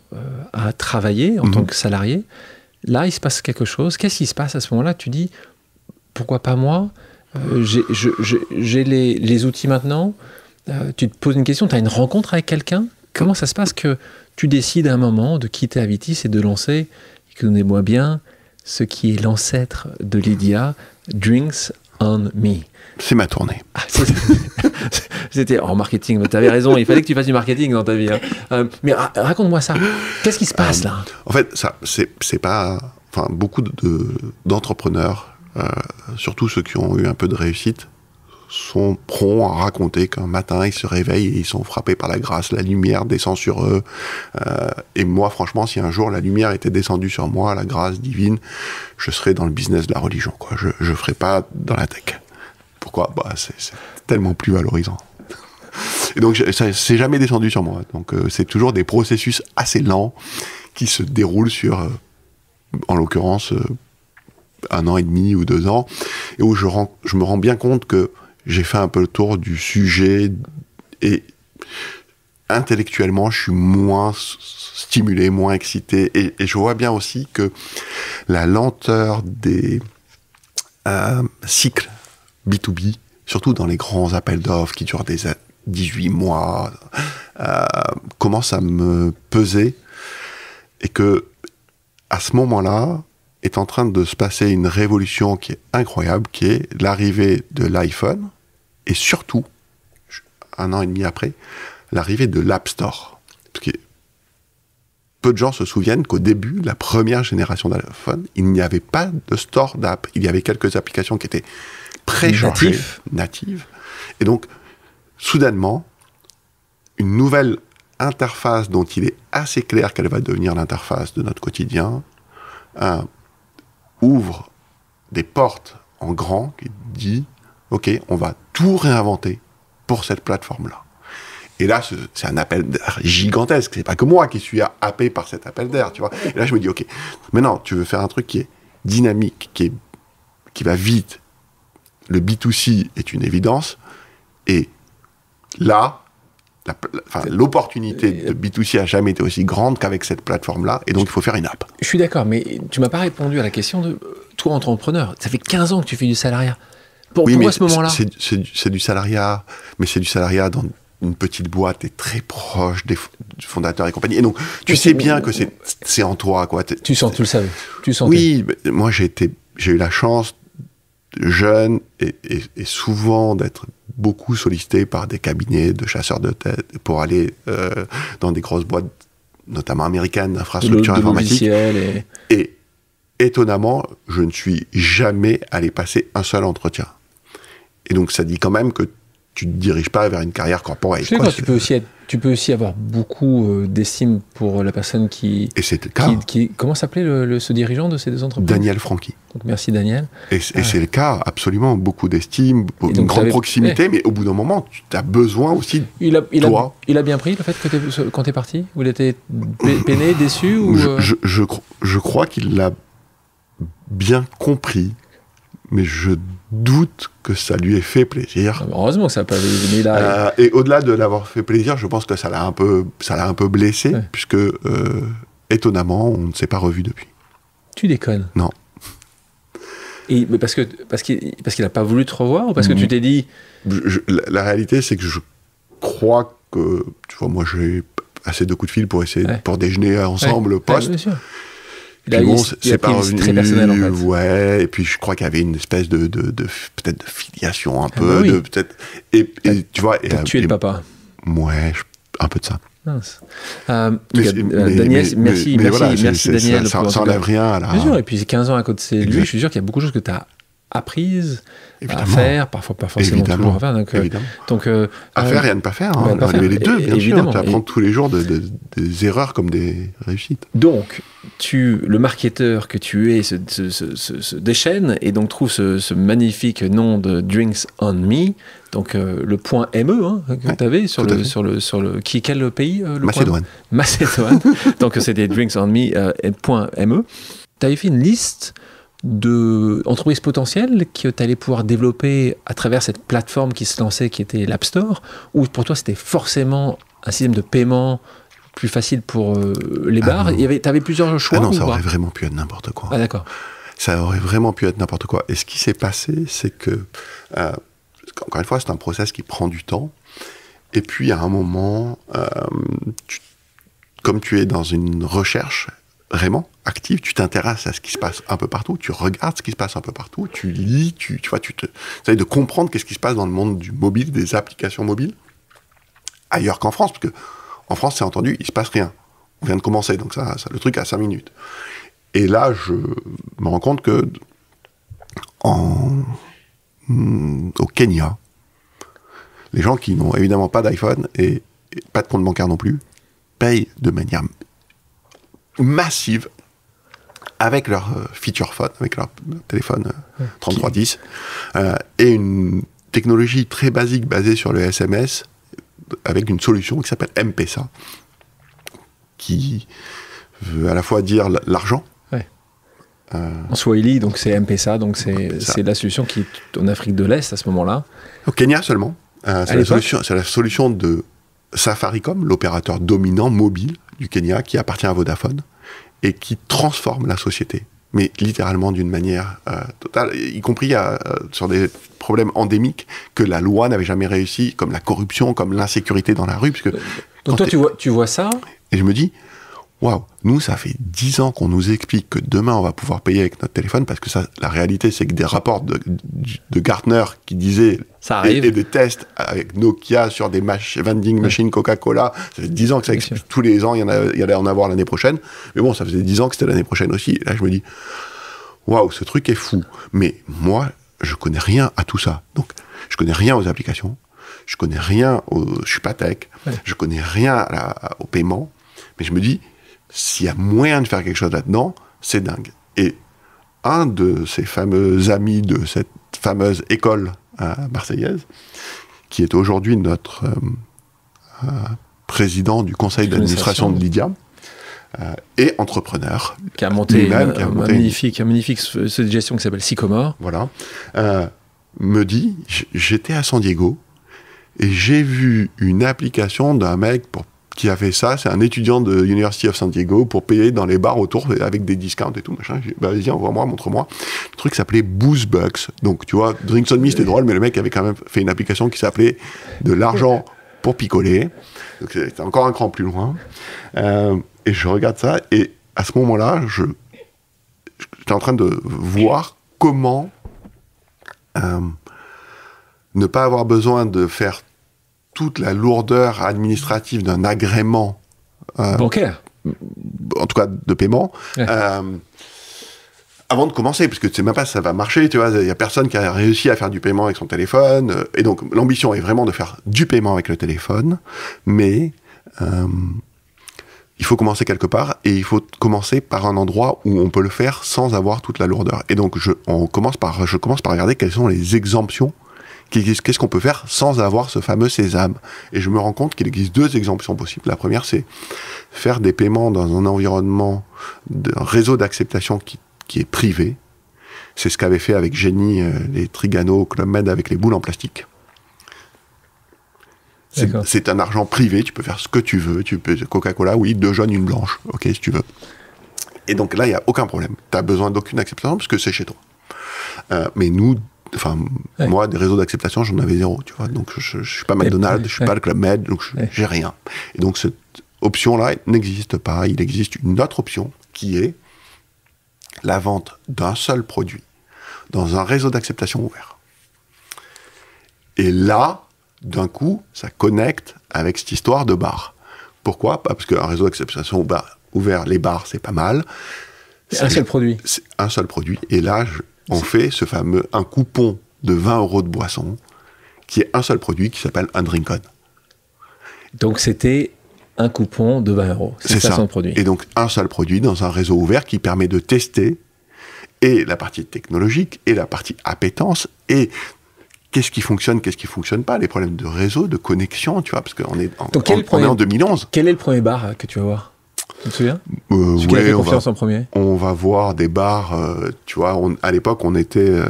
[SPEAKER 2] à travailler en tant que salarié. Là, il se passe quelque chose. Qu'est-ce qui se passe à ce moment-là? Tu dis, pourquoi pas moi? J'ai les outils maintenant. Tu te poses une question, tu as une rencontre avec quelqu'un. Comment ça se passe que tu décides à un moment de quitter Avitis et de lancer, écoutez-moi bien, ce qui est l'ancêtre de Lydia, Drinks on Me?
[SPEAKER 1] C'est ma tournée.
[SPEAKER 2] C'était en marketing, tu avais raison, il fallait que tu fasses du marketing dans ta vie. Mais raconte-moi ça. Qu'est-ce qui se passe là?
[SPEAKER 1] En fait, ça, c'est pas. Enfin, beaucoup d'entrepreneurs, surtout ceux qui ont eu un peu de réussite, sont prompts à raconter qu'un matin ils se réveillent et ils sont frappés par la grâce, la lumière descend sur eux. Et moi, franchement, si un jour la lumière était descendue sur moi, la grâce divine, je serais dans le business de la religion, quoi. Je ferais pas dans la tech. Pourquoi? C'est tellement plus valorisant. Et donc, c'est jamais descendu sur moi. Donc, c'est toujours des processus assez lents qui se déroulent sur, en l'occurrence, 1 an et demi ou 2 ans, et où je me rends bien compte que j'ai fait un peu le tour du sujet, et intellectuellement, je suis moins stimulé, moins excité, et je vois bien aussi que la lenteur des cycles B2B, surtout dans les grands appels d'offres qui durent 18 mois, commence à me peser, et que à ce moment-là est en train de se passer une révolution qui est incroyable, qui est l'arrivée de l'iPhone, et surtout, 1 an et demi après, l'arrivée de l'App Store. Parce que peu de gens se souviennent qu'au début, la première génération d'iPhone, il n'y avait pas de store d'app. Il y avait quelques applications qui étaient préchargées, natives. Et donc, soudainement, une nouvelle interface dont il est assez clair qu'elle va devenir l'interface de notre quotidien, ouvre des portes en grand qui dit « Ok, on va tout réinventer pour cette plateforme-là ». Et là, c'est un appel d'air gigantesque. C'est pas que moi qui suis happé par cet appel d'air, tu vois. Et là, je me dis « Ok, maintenant, tu veux faire un truc qui est dynamique, qui va vite. Le B2C est une évidence. Et là, l'opportunité de B2C a jamais été aussi grande qu'avec cette plateforme-là, et donc il faut faire une app.
[SPEAKER 2] Je suis d'accord, mais tu m'as pas répondu à la question de toi, entrepreneur. Ça fait 15 ans que tu fais du salariat. Pourquoi ce moment-là ?
[SPEAKER 1] C'est du salariat, mais c'est du salariat dans une petite boîte et très proche des fondateurs et compagnie. Et donc, tu sais bien que c'est en toi, quoi.
[SPEAKER 2] Tu le savais. Tu sentais.
[SPEAKER 1] Oui, moi j'ai eu la chance, jeune, et souvent d'être beaucoup sollicité par des cabinets de chasseurs de tête pour aller dans des grosses boîtes, notamment américaines, d'infrastructures informatiques. Et étonnamment, je ne suis jamais allé passer un seul entretien. Et donc, ça dit quand même que tu ne te diriges pas vers une carrière corporate.
[SPEAKER 2] Tu sais quoi, tu peux aussi avoir beaucoup d'estime pour la personne qui...
[SPEAKER 1] Et c'est le cas.
[SPEAKER 2] Comment s'appelait ce dirigeant de ces deux entreprises ?
[SPEAKER 1] Daniel Franchi.
[SPEAKER 2] Donc merci Daniel.
[SPEAKER 1] Et c'est le cas, absolument. Beaucoup d'estime, une grande proximité, mais au bout d'un moment, tu as besoin aussi de toi.
[SPEAKER 2] Il a bien pris le fait que quand tu es parti ? Ou il était peiné, déçu ou
[SPEAKER 1] je crois qu'il l'a bien compris, mais je doute que ça lui ait fait plaisir.
[SPEAKER 2] Heureusement que ça n'a pas mis là.
[SPEAKER 1] Et au-delà de l'avoir fait plaisir, je pense que ça l'a un peu blessé, puisque étonnamment, on ne s'est pas revu depuis.
[SPEAKER 2] Tu déconnes.
[SPEAKER 1] Non.
[SPEAKER 2] Mais parce qu'il n'a pas voulu te revoir, ou parce que tu t'es dit...
[SPEAKER 1] La réalité, c'est que je crois que, tu vois, moi j'ai assez de coups de fil pour essayer pour déjeuner ensemble poste.
[SPEAKER 2] Bien sûr.
[SPEAKER 1] Puis bon, c'est pas revenu.
[SPEAKER 2] Très personnel, en fait.
[SPEAKER 1] Ouais, et puis je crois qu'il y avait une espèce de peut-être de filiation un peu,
[SPEAKER 2] bah oui.
[SPEAKER 1] peut-être. Et tu vois.
[SPEAKER 2] Tu es le papa.
[SPEAKER 1] Ouais, un peu de ça.
[SPEAKER 2] Mince. Daniel, merci Daniel.
[SPEAKER 1] Ça n'enlève rien à la...
[SPEAKER 2] Bien sûr, et puis 15 ans à côté de lui, je suis sûr qu'il y a beaucoup de choses que tu as apprises à faire, parfois pas forcément toujours à faire. Donc,
[SPEAKER 1] à faire et à ne pas faire. Hein. Les deux, bien sûr. Tu apprends tous les jours des erreurs comme des réussites.
[SPEAKER 2] Donc, le marketeur que tu es se déchaîne et donc trouve ce magnifique nom de Drinks on Me. Donc, le point ME que tu avais sur le quel pays
[SPEAKER 1] Macédoine.
[SPEAKER 2] Macédoine. Donc, c'était Drinks on Me, point ME. Tu avais fait une liste d'entreprises potentielles que tu allais pouvoir développer à travers cette plateforme qui se lançait, qui était l'App Store, ou pour toi c'était forcément un système de paiement plus facile pour les bars. Tu avais plusieurs choix.
[SPEAKER 1] Ah non, ça aurait vraiment pu être n'importe quoi.
[SPEAKER 2] Ah d'accord.
[SPEAKER 1] Ça aurait vraiment pu être n'importe quoi. Et ce qui s'est passé, c'est que, encore une fois, c'est un process qui prend du temps. Et puis à un moment, comme tu es dans une recherche vraiment active, tu t'intéresses à ce qui se passe un peu partout, tu regardes ce qui se passe un peu partout, tu lis, tu essayes de comprendre qu'est-ce qui se passe dans le monde du mobile, des applications mobiles, ailleurs qu'en France, parce que en France, c'est entendu, il se passe rien. On vient de commencer, donc ça le truc a 5 minutes. Et là, je me rends compte que au Kenya, les gens qui n'ont évidemment pas d'iPhone et pas de compte bancaire non plus, payent de manière massive avec leur feature phone, avec leur téléphone 3310, et une technologie très basique basée sur le SMS avec une solution qui s'appelle M-Pesa, qui veut à la fois dire l'argent.
[SPEAKER 2] En Swahili, donc c'est M-Pesa, donc c'est la solution qui est en Afrique de l'Est à ce moment-là.
[SPEAKER 1] Au Kenya seulement. C'est la solution de Safaricom, l'opérateur dominant mobile du Kenya, qui appartient à Vodafone, et qui transforme la société, mais littéralement d'une manière totale, y compris sur des problèmes endémiques que la loi n'avait jamais réussi, comme la corruption, comme l'insécurité dans la rue. Parce que
[SPEAKER 2] donc toi, tu vois ça.
[SPEAKER 1] Et je me dis, waouh, nous, ça fait 10 ans qu'on nous explique que demain, on va pouvoir payer avec notre téléphone, parce que ça, la réalité, c'est que des rapports de Gartner qui disaient,
[SPEAKER 2] ça arrive.
[SPEAKER 1] Et des tests avec Nokia sur des vending machines Coca-Cola, ça fait 10 ans que ça existe. Tous les ans, il y allait en avoir l'année prochaine. Mais bon, ça faisait 10 ans que c'était l'année prochaine aussi. Et là, je me dis, waouh, ce truc est fou. Mais moi, je connais rien à tout ça. Donc, je connais rien aux applications. Je connais rien je suis pas tech. Je connais rien au paiement. Mais je me dis, s'il y a moyen de faire quelque chose là-dedans, c'est dingue. Et un de ces fameux amis de cette fameuse école marseillaise, qui est aujourd'hui notre président du conseil d'administration de Lydia, et entrepreneur.
[SPEAKER 2] Qui a monté un magnifique société de gestion qui s'appelle Sycomore.
[SPEAKER 1] Voilà. Me dit, j'étais à San Diego, et j'ai vu une application d'un mec qui a fait ça, c'est un étudiant de University of San Diego, pour payer dans les bars autour avec des discounts et tout, machin. J'ai dit, bah, vas-y, envoie-moi, montre-moi. Le truc s'appelait BoozBucks. Donc, tu vois, Drinks on Me, c'était drôle, mais le mec avait quand même fait une application qui s'appelait de l'argent pour picoler. Donc, c'était encore un cran plus loin. Et je regarde ça, et à ce moment-là, j'étais en train de voir comment ne pas avoir besoin de faire toute la lourdeur administrative d'un agrément
[SPEAKER 2] bancaire,
[SPEAKER 1] en tout cas de paiement, avant de commencer, parce que tu sais même pas si ça va marcher, tu vois, il y a personne qui a réussi à faire du paiement avec son téléphone, et donc l'ambition est vraiment de faire du paiement avec le téléphone, mais il faut commencer quelque part, et il faut commencer par un endroit où on peut le faire sans avoir toute la lourdeur. Et donc je commence par regarder quelles sont les exemptions. Qu'est-ce qu'on peut faire sans avoir ce fameux sésame? Et je me rends compte qu'il existe 2 exemptions possibles. La première, c'est faire des paiements dans un environnement d'un réseau d'acceptation qui est privé. C'est ce qu'avait fait avec Génie les Trigano, Club Med avec les boules en plastique. C'est un argent privé, tu peux faire ce que tu veux. Tu peux Coca-Cola, oui, 2 jaunes, 1 blanche. Ok, si tu veux. Et donc là, il n'y a aucun problème. Tu n'as besoin d'aucune acceptation parce que c'est chez toi. Mais nous, moi, des réseaux d'acceptation, j'en avais 0, tu vois. Donc, je suis pas McDonald's, je suis pas le Club Med, donc j'ai rien. Et donc, cette option-là n'existe pas. Il existe une autre option qui est la vente d'un seul produit dans un réseau d'acceptation ouvert. Et là, d'un coup, ça connecte avec cette histoire de bar. Pourquoi? Parce qu'un réseau d'acceptation ouvert, les bars, c'est pas mal.
[SPEAKER 2] C'est un seul produit.
[SPEAKER 1] C'est un seul produit. Et là, on fait un coupon de 20 € de boisson, qui est un seul produit, qui s'appelle un drink on.
[SPEAKER 2] Donc c'était un coupon de 20 €.
[SPEAKER 1] C'est ça. Produit. Et donc un seul produit dans un réseau ouvert qui permet de tester et la partie technologique et la partie appétence et qu'est-ce qui fonctionne pas, les problèmes de réseau, de connexion, tu vois, parce qu'on est en 2011.
[SPEAKER 2] Quel est le premier bar que tu vas voir? Tu te souviens?
[SPEAKER 1] Celui
[SPEAKER 2] qui a fait confiance en premier.
[SPEAKER 1] On va voir des bars, tu vois, à l'époque, on était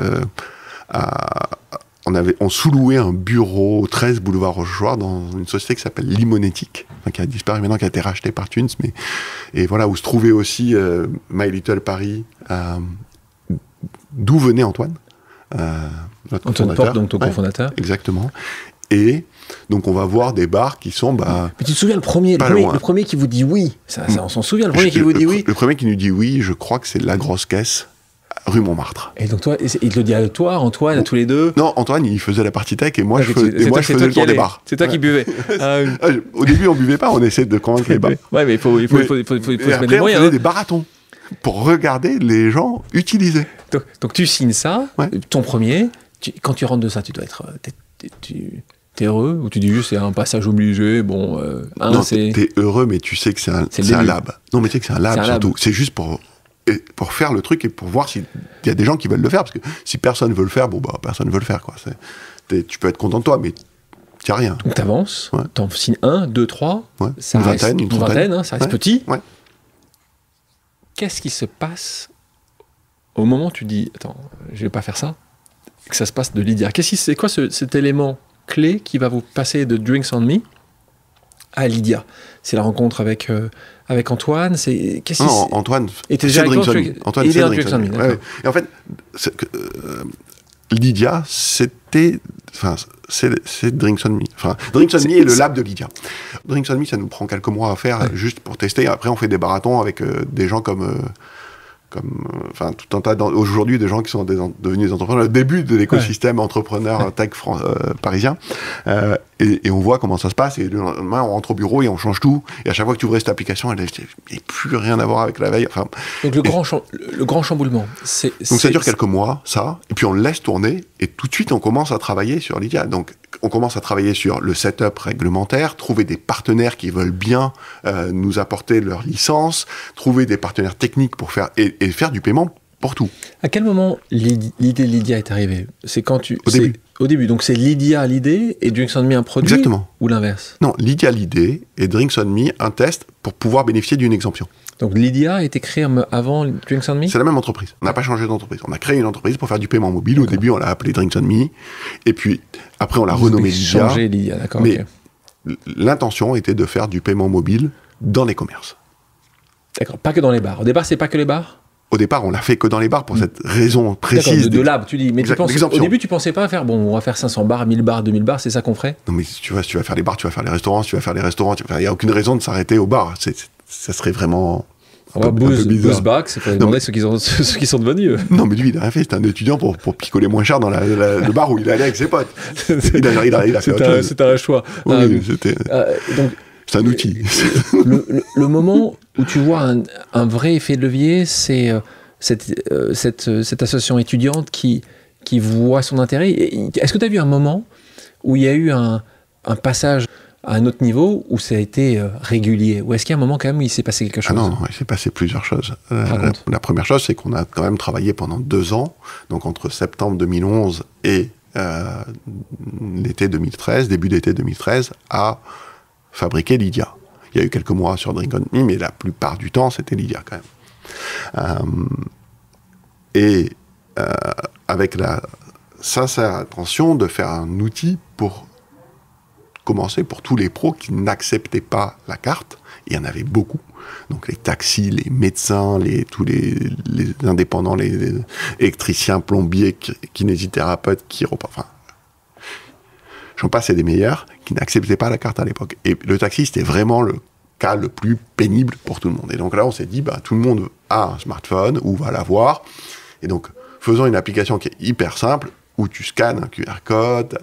[SPEAKER 1] on sous-louait un bureau au 13 boulevard Rochechouart dans une société qui s'appelle Limonétique, qui a disparu maintenant, qui a été rachetée par Tunes, et voilà, où se trouvait aussi My Little Paris, d'où venait Antoine, notre
[SPEAKER 2] Antoine Porte, donc ton cofondateur.
[SPEAKER 1] Exactement. Et donc on va voir des bars qui sont...
[SPEAKER 2] Mais tu te souviens le premier qui vous dit oui, ça on s'en souvient, le premier qui vous dit oui.
[SPEAKER 1] Le premier qui nous dit oui, je crois que c'est La Grosse Caisse, rue Montmartre.
[SPEAKER 2] Et donc toi, il te le dit à toi, Antoine, à tous les deux?
[SPEAKER 1] Non, Antoine, il faisait la partie tech et moi, je faisais le tour des bars.
[SPEAKER 2] C'est toi qui buvais.
[SPEAKER 1] Au début, on buvait pas, on essayait de convaincre les bars.
[SPEAKER 2] Ouais, mais il faut se mettre des moyens.
[SPEAKER 1] On faisait des barathons pour regarder les gens utiliser.
[SPEAKER 2] Donc tu signes ça, ton premier. Quand tu rentres de ça, tu dois être... T'es heureux ou tu dis juste c'est un passage obligé, bon...
[SPEAKER 1] non, t'es heureux, mais tu sais que c'est un lab. Non, mais tu sais que c'est un lab surtout. C'est juste pour faire le truc et pour voir s'il y a des gens qui veulent le faire, parce que si personne veut le faire, bon, bah, personne veut le faire, quoi. Tu peux être content de toi, mais Il n'y a rien.
[SPEAKER 2] Donc tu avances,
[SPEAKER 1] Ouais.
[SPEAKER 2] tu en signes 1, 2, 3,
[SPEAKER 1] Ouais.
[SPEAKER 2] ça
[SPEAKER 1] Une
[SPEAKER 2] reste
[SPEAKER 1] vingtaine, une trentaine.
[SPEAKER 2] hein, ça reste
[SPEAKER 1] Ouais.
[SPEAKER 2] petit.
[SPEAKER 1] Ouais.
[SPEAKER 2] Qu'est-ce qui se passe au moment où tu dis attends, je vais pas faire ça, que ça se passe de Lydia? C'est quoi cet élément clé qui va vous passer de Drinks on Me à Lydia? C'est la rencontre avec Antoine, c'est qu'est-ce
[SPEAKER 1] Non, Antoine,
[SPEAKER 2] était
[SPEAKER 1] c'est
[SPEAKER 2] déjà avec
[SPEAKER 1] Drinks
[SPEAKER 2] toi,
[SPEAKER 1] on
[SPEAKER 2] tu-
[SPEAKER 1] Me. Antoine,
[SPEAKER 2] il est
[SPEAKER 1] c'est
[SPEAKER 2] dans
[SPEAKER 1] Drinks
[SPEAKER 2] Drinks
[SPEAKER 1] on
[SPEAKER 2] on
[SPEAKER 1] Me.
[SPEAKER 2] Me,
[SPEAKER 1] Ouais,
[SPEAKER 2] d'accord.
[SPEAKER 1] ouais. Et en fait, Lydia, c'était... Enfin, c'est Drinks on Me. Enfin, Drinks on Me est le lab de Lydia. Drinks on Me, ça nous prend quelques mois à faire juste pour tester. Après, on fait des marathons avec des gens comme enfin, tout un tas aujourd'hui des gens qui sont devenus des entrepreneurs, le début de l'écosystème entrepreneur tech parisien, et on voit comment ça se passe, et le lendemain on rentre au bureau et on change tout, et à chaque fois que tu ouvres cette application, il n'y a plus rien à voir avec la veille. Enfin,
[SPEAKER 2] Donc le grand chamboulement,
[SPEAKER 1] donc ça dure quelques mois, ça, et puis on le laisse tourner, et tout de suite on commence à travailler sur Lydia. Donc on commence à travailler sur le setup réglementaire, trouver des partenaires qui veulent bien nous apporter leur licence, trouver des partenaires techniques pour faire et faire du paiement pour tout.
[SPEAKER 2] À quel moment l'idée de Lydia est arrivée? C'est quand tu...
[SPEAKER 1] Au début.
[SPEAKER 2] Au début, donc c'est Lydia l'idée et Drinks on Me un produit.
[SPEAKER 1] Exactement.
[SPEAKER 2] Ou l'inverse?
[SPEAKER 1] Non, Lydia l'idée et Drinks on Me un test pour pouvoir bénéficier d'une exemption.
[SPEAKER 2] Donc Lydia a été créée avant Drinks on Me?
[SPEAKER 1] C'est la même entreprise. On n'a pas changé d'entreprise. On a créé une entreprise pour faire du paiement mobile. Au début, on l'a appelé Drinks on Me. Et puis, après, on l'a renommé Lydia.
[SPEAKER 2] Changé Lydia, d'accord.
[SPEAKER 1] Mais
[SPEAKER 2] Ok.
[SPEAKER 1] l'intention était de faire du paiement mobile dans les commerces.
[SPEAKER 2] D'accord, pas que dans les bars. Au départ, c'est pas que les bars?
[SPEAKER 1] Au départ, on l'a fait que dans les bars pour cette raison
[SPEAKER 2] D'accord,
[SPEAKER 1] précise.
[SPEAKER 2] de lab, tu dis. Mais au
[SPEAKER 1] l'exemption.
[SPEAKER 2] début, tu pensais pas faire, bon, on va faire 500 bars, 1000 bars, 2000 bars, c'est ça qu'on ferait?
[SPEAKER 1] Non, mais si tu vas faire les bars, tu vas faire les restaurants. Si tu vas faire les restaurants, il n'y a aucune raison de s'arrêter au bar. Ça serait vraiment...
[SPEAKER 2] On va
[SPEAKER 1] bizarre.
[SPEAKER 2] Booze Back, c'est pour demander ceux qui sont devenus.
[SPEAKER 1] Non, mais lui, il a rien fait. C'était un étudiant pour picoler moins cher dans le bar où il allait avec ses potes. Il a fait autre chose.
[SPEAKER 2] C'est un choix.
[SPEAKER 1] Oui, c'était...
[SPEAKER 2] Donc,
[SPEAKER 1] C'est un outil.
[SPEAKER 2] le moment où tu vois un vrai effet de levier, c'est cette association étudiante qui voit son intérêt. Est-ce que tu as vu un moment où il y a eu un passage à un autre niveau où ça a été régulier? Ou est-ce qu'il y a un moment quand même où il s'est passé quelque chose?
[SPEAKER 1] Ah non, il s'est passé plusieurs choses. La première chose, c'est qu'on a quand même travaillé pendant 2 ans, donc entre septembre 2011 et l'été 2013, début d'été 2013, à fabriquer Lydia. Il y a eu quelques mois sur Drink on Me, mais la plupart du temps, c'était Lydia quand même. Avec la sincère intention de faire un outil pour commencer pour tous les pros qui n'acceptaient pas la carte. Il y en avait beaucoup. Donc les taxis, les médecins, tous les indépendants, les électriciens, plombiers, kinésithérapeutes, enfin, j'en passe, et des meilleurs, qui n'acceptaient pas la carte à l'époque. Et le taxi, c'était vraiment le cas le plus pénible pour tout le monde. Et donc là, on s'est dit, tout le monde a un smartphone ou va l'avoir. Et donc, faisons une application qui est hyper simple, où tu scannes un QR code,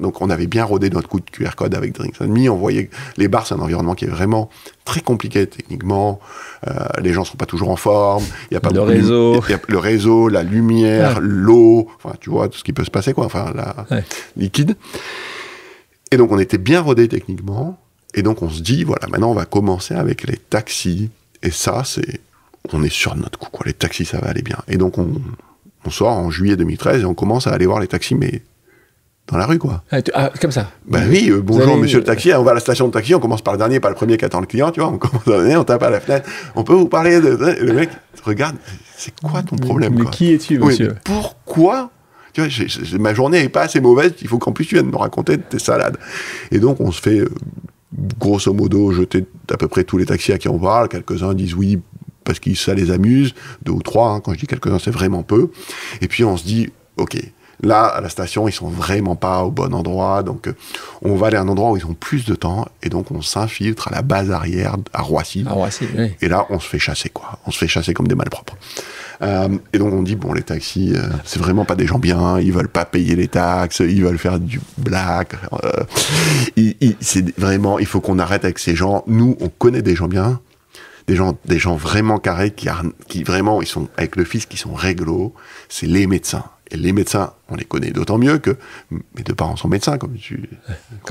[SPEAKER 1] Donc on avait bien rodé notre coup de QR code avec Drinks on Me. On voyait que les bars, c'est un environnement qui est vraiment très compliqué techniquement. Les gens sont pas toujours en forme. Il y a pas
[SPEAKER 2] le réseau.
[SPEAKER 1] Il y a le réseau, la lumière, l'eau. Enfin, tu vois tout ce qui peut se passer, quoi. Enfin, liquide. Et donc on était bien rodé techniquement. Et donc on se dit, voilà, maintenant on va commencer avec les taxis. Et ça, on est sur notre coup, quoi. Les taxis, ça va aller bien. Et donc on sort en juillet 2013 et on commence à aller voir les taxis, mais dans la rue, quoi.
[SPEAKER 2] Comme ça?
[SPEAKER 1] Oui, bonjour monsieur le taxi, on va à la station de taxi, on commence par le dernier, pas le premier qui attend le client, tu vois, on commence à donner, on tape à la fenêtre, on peut vous parler de... Et le mec regarde, c'est quoi ton problème,
[SPEAKER 2] mais
[SPEAKER 1] quoi?
[SPEAKER 2] Qui es-tu, monsieur?
[SPEAKER 1] Mais pourquoi? Tu vois, ma journée n'est pas assez mauvaise, il faut qu'en plus tu viennes me raconter tes salades. Et donc on se fait, grosso modo, jeter à peu près tous les taxis à qui on parle, quelques-uns disent oui, parce que ça les amuse, 2 ou 3, quand je dis quelques-uns, c'est vraiment peu. Et puis on se dit, ok, là, à la station, ils sont vraiment pas au bon endroit, donc on va aller à un endroit où ils ont plus de temps, et donc on s'infiltre à la base arrière, à Roissy.
[SPEAKER 2] À Roissy, oui.
[SPEAKER 1] Et là, on se fait chasser, quoi. On se fait chasser comme des malpropres. Et donc on dit, bon, les taxis, c'est vraiment pas des gens bien, ils veulent pas payer les taxes, ils veulent faire du black. C'est vraiment, il faut qu'on arrête avec ces gens. Nous, on connaît des gens bien, des gens vraiment carrés qui vraiment, ils sont avec le fisc, qui sont réglo, c'est les médecins. Et les médecins, on les connaît d'autant mieux que mes 2 parents sont médecins, comme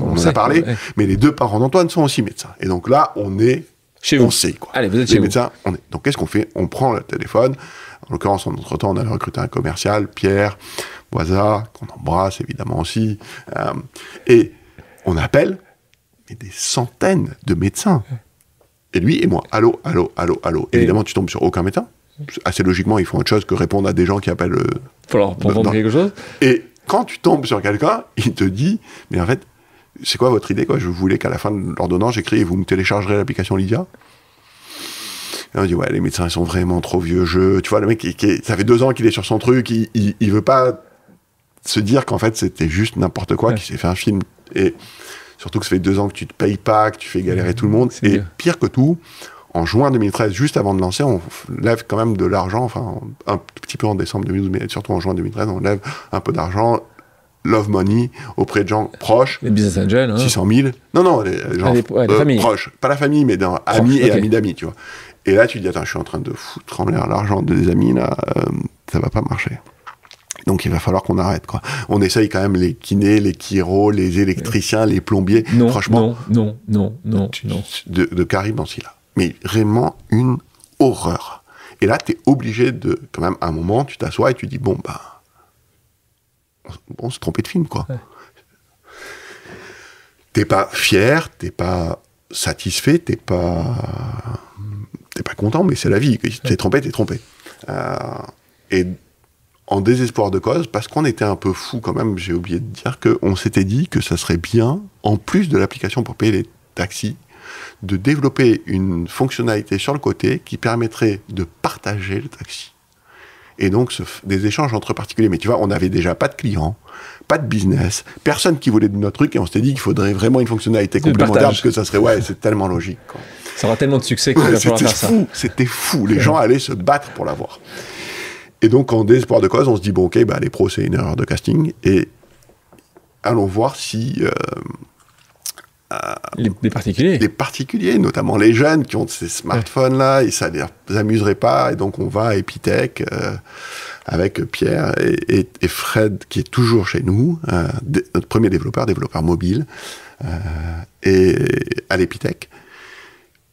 [SPEAKER 1] on en a parlé, mais les 2 parents d'Antoine sont aussi médecins. Et donc là, on est
[SPEAKER 2] chez vous.
[SPEAKER 1] On sait, quoi.
[SPEAKER 2] Allez, vous êtes
[SPEAKER 1] les
[SPEAKER 2] chez
[SPEAKER 1] médecins, donc qu'est-ce qu'on fait? On prend le téléphone. En l'occurrence, entre-temps, on a recruté un commercial, Pierre, Boisa, qu'on embrasse évidemment aussi. Et on appelle des centaines de médecins. Et lui et moi, allô. Évidemment, tu tombes sur aucun médecin. Assez logiquement, ils font autre chose que répondre à des gens qui appellent...
[SPEAKER 2] pour vendre quelque chose.
[SPEAKER 1] Et quand tu tombes sur quelqu'un, il te dit, mais en fait, c'est quoi votre idée, quoi? Je voulais qu'à la fin de l'ordonnance, j'écris, vous me téléchargerez l'application Lydia. Et on dit, ouais, les médecins, ils sont vraiment trop vieux jeu. Tu vois, le mec, ça fait 2 ans qu'il est sur son truc, il veut pas se dire qu'en fait, c'était juste n'importe quoi, qu'il s'est fait un film. Et surtout que ça fait 2 ans que tu te payes pas, que tu fais galérer tout le monde. Et pire que tout, en juin 2013, juste avant de lancer, on lève quand même de l'argent, enfin, un petit peu en décembre 2012, mais surtout en juin 2013, on lève un peu d'argent, love money, auprès de gens proches.
[SPEAKER 2] Les business angels, hein.
[SPEAKER 1] 600 000. Non, les gens
[SPEAKER 2] les
[SPEAKER 1] proches. Pas la famille, mais amis et amis d'amis, tu vois. Et là, tu te dis, attends, je suis en train de foutre en l'air l'argent des amis, là, ça va pas marcher. Donc, il va falloir qu'on arrête, quoi. On essaye quand même les kinés, les chiros, les électriciens, les plombiers.
[SPEAKER 2] Non,
[SPEAKER 1] franchement.
[SPEAKER 2] Non.
[SPEAKER 1] De Karim Bansila. Mais vraiment une horreur. Et là, t'es obligé de, quand même, à un moment, tu t'assois et tu dis, bon, on s'est trompé de film, quoi. Ouais. T'es pas fier, t'es pas satisfait, t'es pas content, mais c'est la vie. T'es trompé. Et en désespoir de cause, parce qu'on était un peu fou quand même, j'ai oublié de dire qu'on s'était dit que ça serait bien, en plus de l'application pour payer les taxis, de développer une fonctionnalité sur le côté qui permettrait de partager le taxi. Et donc, des échanges entre particuliers. Mais tu vois, on n'avait déjà pas de clients, pas de business, personne qui voulait de notre truc, et on s'était dit qu'il faudrait vraiment une fonctionnalité complémentaire, parce que ça serait, c'est tellement logique, quoi.
[SPEAKER 2] Ça aura tellement de succès qu'il va falloir faire ça.
[SPEAKER 1] C'était fou, les gens allaient se battre pour l'avoir. Et donc, en désespoir de cause, on se dit, bon, ok, les pros, c'est une erreur de casting, et allons voir si...
[SPEAKER 2] les particuliers.
[SPEAKER 1] Les particuliers, notamment les jeunes qui ont ces smartphones-là, et ça ne les amuserait pas, et donc on va à Epitech avec Pierre et Fred, qui est toujours chez nous, notre premier développeur mobile, et à l'Epitech,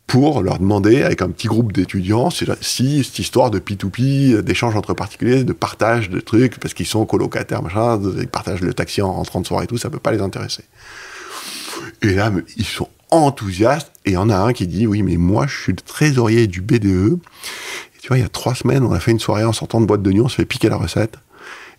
[SPEAKER 1] pour leur demander, avec un petit groupe d'étudiants, si cette histoire de P2P, d'échange entre particuliers, de partage de trucs, parce qu'ils sont colocataires, machin, ils partagent le taxi en rentrant de soirée et tout, ça peut pas les intéresser. Et là, ils sont enthousiastes, et il y en a un qui dit, oui, mais moi, je suis le trésorier du BDE, et tu vois, il y a 3 semaines, on a fait une soirée en sortant de boîte de nuit, on se fait piquer la recette,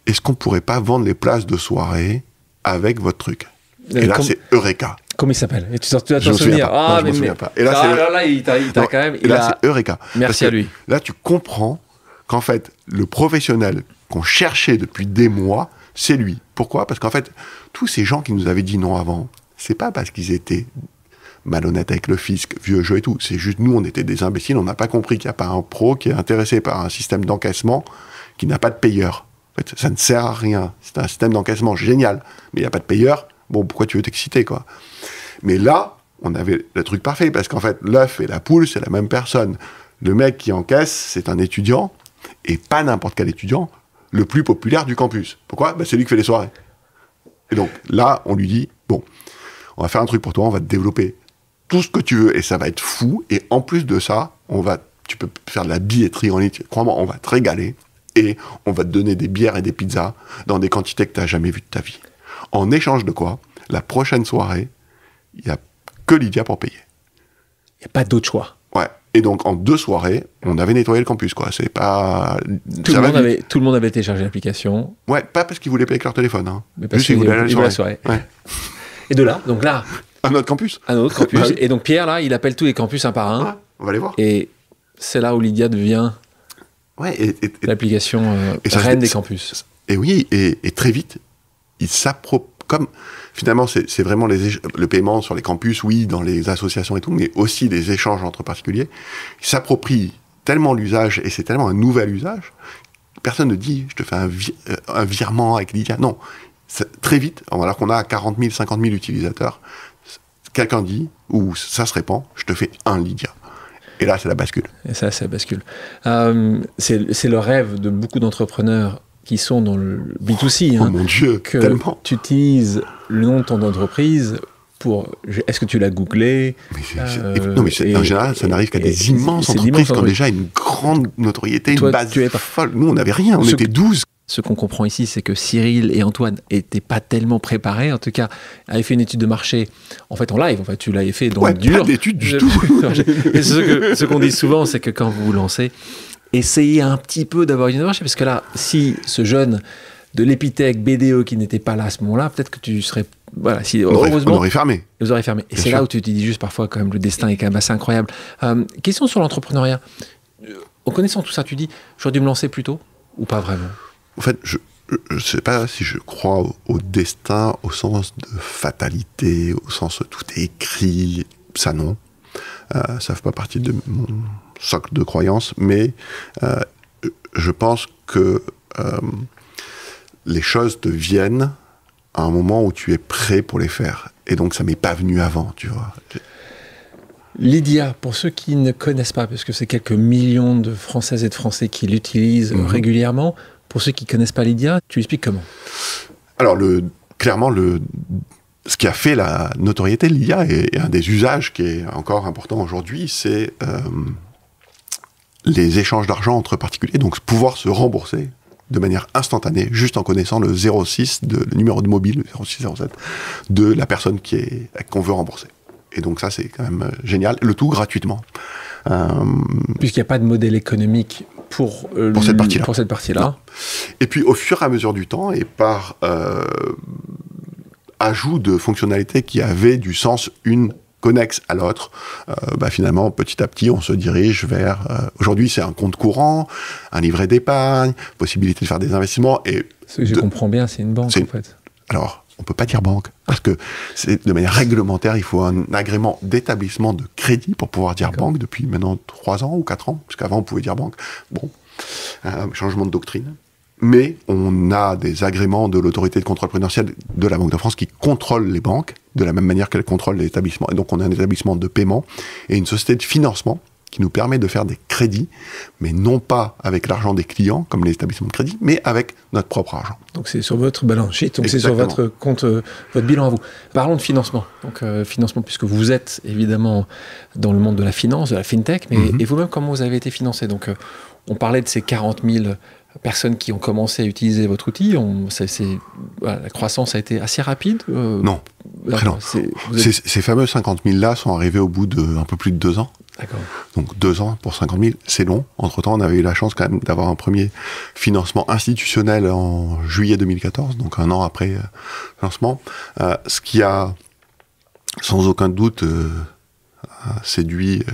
[SPEAKER 1] est-ce qu'on pourrait pas vendre les places de soirée avec votre truc? Et là, c'est Eureka.
[SPEAKER 2] Comment il s'appelle? Et tu dois t'en souvenir.
[SPEAKER 1] Je me souviens pas. Et
[SPEAKER 2] là, il t'a quand même...
[SPEAKER 1] Et là, c'est Eureka.
[SPEAKER 2] Merci à lui.
[SPEAKER 1] Là, tu comprends qu'en fait, le professionnel qu'on cherchait depuis des mois, c'est lui. Pourquoi? Parce qu'en fait, tous ces gens qui nous avaient dit non avant, c'est pas parce qu'ils étaient malhonnêtes avec le fisc, vieux jeu et tout. C'est juste nous, on était des imbéciles, on n'a pas compris qu'il n'y a pas un pro qui est intéressé par un système d'encaissement qui n'a pas de payeur. En fait, ça ne sert à rien. C'est un système d'encaissement génial, mais il n'y a pas de payeur. Bon, pourquoi tu veux t'exciter, quoi? Mais là, on avait le truc parfait, parce qu'en fait, l'œuf et la poule, c'est la même personne. Le mec qui encaisse, c'est un étudiant, et pas n'importe quel étudiant, le plus populaire du campus. Pourquoi? C'est lui qui fait les soirées. Et donc, là, on lui dit, bon, on va faire un truc pour toi, on va te développer tout ce que tu veux, et ça va être fou, et en plus de ça, tu peux faire de la billetterie en ligne, crois-moi, on va te régaler, et on va te donner des bières et des pizzas dans des quantités que tu n'as jamais vues de ta vie. En échange de quoi, la prochaine soirée, il n'y a que Lydia pour payer.
[SPEAKER 2] Il n'y a pas d'autre choix.
[SPEAKER 1] Ouais. Et donc, en 2 soirées, on avait nettoyé le campus, quoi. C'est pas...
[SPEAKER 2] Tout le monde avait téléchargé l'application.
[SPEAKER 1] Ouais, pas parce qu'ils voulaient payer avec leur téléphone, hein.
[SPEAKER 2] Mais parce qu'ils voulaient aller à la soirée.
[SPEAKER 1] Ouais.
[SPEAKER 2] Et de là, donc là...
[SPEAKER 1] Un autre campus.
[SPEAKER 2] Et donc, Pierre, là, il appelle tous les campus un par un. Ouais,
[SPEAKER 1] on va les voir.
[SPEAKER 2] Et c'est là où Lydia devient...
[SPEAKER 1] Ouais,
[SPEAKER 2] l'application reine des campus.
[SPEAKER 1] Et oui, et très vite, il s'approprie... Comme, finalement, c'est vraiment le paiement sur les campus, oui, dans les associations et tout, mais aussi les échanges entre particuliers. Ils s'approprient tellement l'usage, et c'est tellement un nouvel usage, personne ne dit, je te fais un virement avec Lydia. Non. Très vite, alors qu'on a 40 000, 50 000 utilisateurs, quelqu'un dit, ou ça se répand, je te fais un Lydia. Et là, c'est la bascule.
[SPEAKER 2] Et ça, c'est la bascule. C'est le rêve de beaucoup d'entrepreneurs qui sont dans le B2C.
[SPEAKER 1] Oh mon Dieu,
[SPEAKER 2] que
[SPEAKER 1] tellement.
[SPEAKER 2] Tu utilises le nom de ton entreprise pour... Est-ce que tu l'as googlé?
[SPEAKER 1] Non, mais en général, ça n'arrive qu'à des immenses entreprises qui ont déjà une grande notoriété, une base folle. Nous, on n'avait rien, on était 12.
[SPEAKER 2] ce qu'on comprend ici, c'est que Cyril et Antoine n'étaient pas tellement préparés, en tout cas, avaient fait une étude de marché, en fait en live, tu l'avais fait dans le dur.
[SPEAKER 1] Pas d'étude du tout.
[SPEAKER 2] Et ce qu'on dit souvent, c'est que quand vous vous lancez, essayez un petit peu d'avoir une idée de marché, parce que là, si ce jeune de l'Épithèque BDE qui n'était pas là à ce moment-là, peut-être que tu serais... Voilà, si, heureusement,
[SPEAKER 1] on aurait fermé.
[SPEAKER 2] Vous aurez fermé. Et c'est là où tu te dis juste parfois, quand même, le destin est quand même assez incroyable. Question sur l'entrepreneuriat. En connaissant tout ça, tu dis, j'aurais dû me lancer plus tôt ou pas vraiment?
[SPEAKER 1] En fait, je ne sais pas si je crois au destin au sens de fatalité, au sens tout est écrit, ça non. Ça ne fait pas partie de mon socle de croyance, mais je pense que les choses te viennent à un moment où tu es prêt pour les faire. Et donc, ça m'est pas venu avant, tu vois.
[SPEAKER 2] Lydia, pour ceux qui ne connaissent pas, parce que c'est quelques millions de Françaises et de Français qui l'utilisent régulièrement, pour ceux qui ne connaissent pas Lydia, tu expliques comment? Alors,
[SPEAKER 1] clairement, ce qui a fait la notoriété de Lydia, et un des usages qui est encore important aujourd'hui, c'est les échanges d'argent entre particuliers, donc pouvoir se rembourser de manière instantanée, juste en connaissant le 06, le numéro de mobile, le 0607, de la personne qu'on veut rembourser. Et donc ça, c'est quand même génial. Le tout gratuitement.
[SPEAKER 2] Puisqu'il n'y a pas de modèle économique pour cette partie-là.
[SPEAKER 1] Et puis, au fur et à mesure du temps, et par ajout de fonctionnalités qui avaient du sens une connexe à l'autre, finalement, petit à petit, on se dirige vers... aujourd'hui, c'est un compte courant, un livret d'épargne, possibilité de faire des investissements. Et
[SPEAKER 2] je comprends bien, c'est une banque, en fait.
[SPEAKER 1] Alors, on ne peut pas dire banque, parce que de manière réglementaire, il faut un agrément d'établissement de crédit pour pouvoir dire banque depuis maintenant 3 ans ou 4 ans, parce qu'avant, on pouvait dire banque. Bon, changement de doctrine. Mais on a des agréments de l'autorité de contrôle prudentiel de la Banque de France qui contrôle les banques de la même manière qu'elle contrôle les établissements. Et donc on a un établissement de paiement et une société de financement qui nous permet de faire des crédits, mais non pas avec l'argent des clients, comme les établissements de crédit, mais avec notre propre argent.
[SPEAKER 2] Donc c'est sur votre balance sheet, donc c'est sur votre compte, votre bilan à vous. Parlons de financement. Donc financement, puisque vous êtes évidemment dans le monde de la finance, de la fintech, mais et vous-même, comment vous avez été financé? Donc on parlait de ces 40 000 personnes qui ont commencé à utiliser votre outil. La croissance a été assez rapide.
[SPEAKER 1] Non, très lent. Ces fameux 50 000 là sont arrivés au bout d'un peu plus de 2 ans.
[SPEAKER 2] D'accord.
[SPEAKER 1] Donc 2 ans pour 50 000, c'est long. Entre-temps, on avait eu la chance quand même d'avoir un premier financement institutionnel en juillet 2014, donc 1 an après le lancement. Ce qui a, sans aucun doute, séduit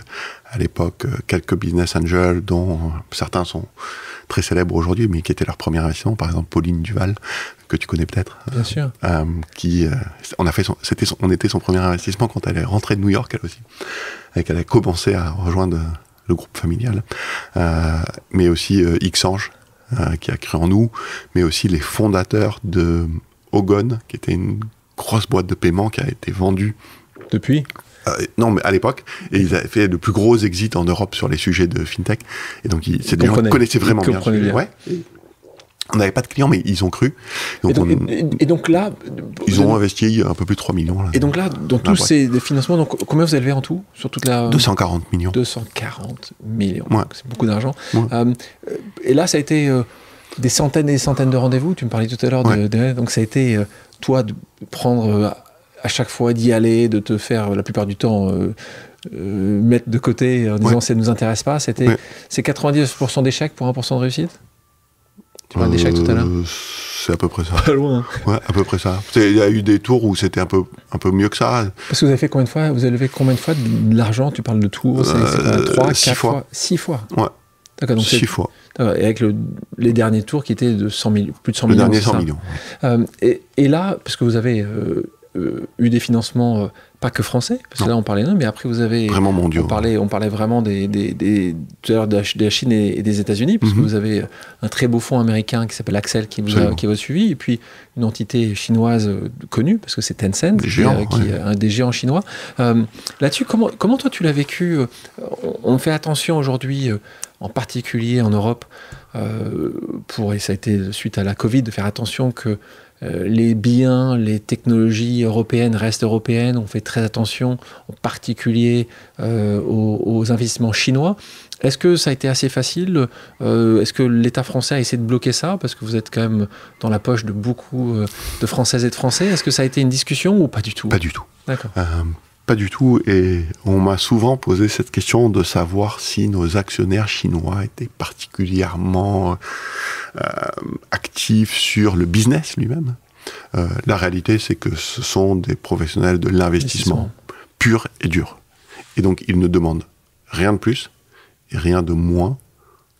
[SPEAKER 1] à l'époque quelques business angels, dont certains sont très célèbres aujourd'hui, mais qui étaient leur premier investissement, par exemple Pauline Duval, que tu connais peut-être.
[SPEAKER 2] Bien sûr.
[SPEAKER 1] On était son premier investissement quand elle est rentrée de New York, elle aussi, et qu'elle a commencé à rejoindre le groupe familial. Mais aussi Xange, qui a créé en nous, mais aussi les fondateurs de Ogon, qui était une grosse boîte de paiement qui a été vendue.
[SPEAKER 2] Depuis
[SPEAKER 1] non, mais à l'époque, et ils avaient fait le plus gros exit en Europe sur les sujets de fintech. Et donc, c'est des gens qui connaissaient vraiment bien. Ouais. On n'avait pas de clients, mais ils ont cru.
[SPEAKER 2] Et donc là...
[SPEAKER 1] Ils ont investi un peu plus de 3 millions. Là,
[SPEAKER 2] et donc là, dans tous ces financements, donc, combien vous avez levé en tout sur toute la...
[SPEAKER 1] 240 millions.
[SPEAKER 2] 240 millions.
[SPEAKER 1] Ouais.
[SPEAKER 2] C'est beaucoup d'argent.
[SPEAKER 1] Ouais.
[SPEAKER 2] Et là, ça a été des centaines et des centaines de rendez-vous. Tu me parlais tout à l'heure. Donc ça a été, toi, de prendre... à chaque fois d'y aller, de te faire la plupart du temps mettre de côté en disant ça ne nous intéresse pas. C'est 90% d'échecs pour 1% de réussite? Tu parlais d'échecs tout à l'heure?
[SPEAKER 1] C'est à peu près ça.
[SPEAKER 2] Pas loin.
[SPEAKER 1] Ouais, à peu près ça. Il y a eu des tours où c'était un peu mieux que ça.
[SPEAKER 2] Parce que vous avez fait combien de fois? Vous avez levé combien de fois de l'argent? Tu parles de tours, c'est 3, 4 fois? 6 fois.
[SPEAKER 1] Ouais.
[SPEAKER 2] D'accord, donc
[SPEAKER 1] 6 fois.
[SPEAKER 2] Et avec les derniers tours qui étaient de 100 millions, plus de 100
[SPEAKER 1] millions.
[SPEAKER 2] Le
[SPEAKER 1] dernier 100 millions.
[SPEAKER 2] Et là, parce que vous avez eu des financements pas que français, parce que là on parlait d'un, mais après vous avez
[SPEAKER 1] vraiment mondiaux.
[SPEAKER 2] On parlait vraiment tout à l'heure de la Chine et des États-Unis, parce que vous avez un très beau fonds américain qui s'appelle Accel qui vous a suivi, et puis une entité chinoise connue, parce que c'est Tencent, qui est un des géants chinois. Là-dessus, comment toi tu l'as vécu? On fait attention aujourd'hui, en particulier en Europe, et ça a été suite à la Covid, de faire attention que les biens, les technologies européennes restent européennes. On fait très attention, en particulier aux investissements chinois. Est-ce que ça a été assez facile? Est-ce que l'État français a essayé de bloquer ça? Parce que vous êtes quand même dans la poche de beaucoup de Françaises et de Français. Est-ce que ça a été une discussion ou pas du tout?
[SPEAKER 1] Pas du tout.
[SPEAKER 2] D'accord.
[SPEAKER 1] Pas du tout. Et on m'a souvent posé cette question de savoir si nos actionnaires chinois étaient particulièrement actifs sur le business lui-même. La réalité, c'est que ce sont des professionnels de l'investissement pur et dur. Et donc, ils ne demandent rien de plus et rien de moins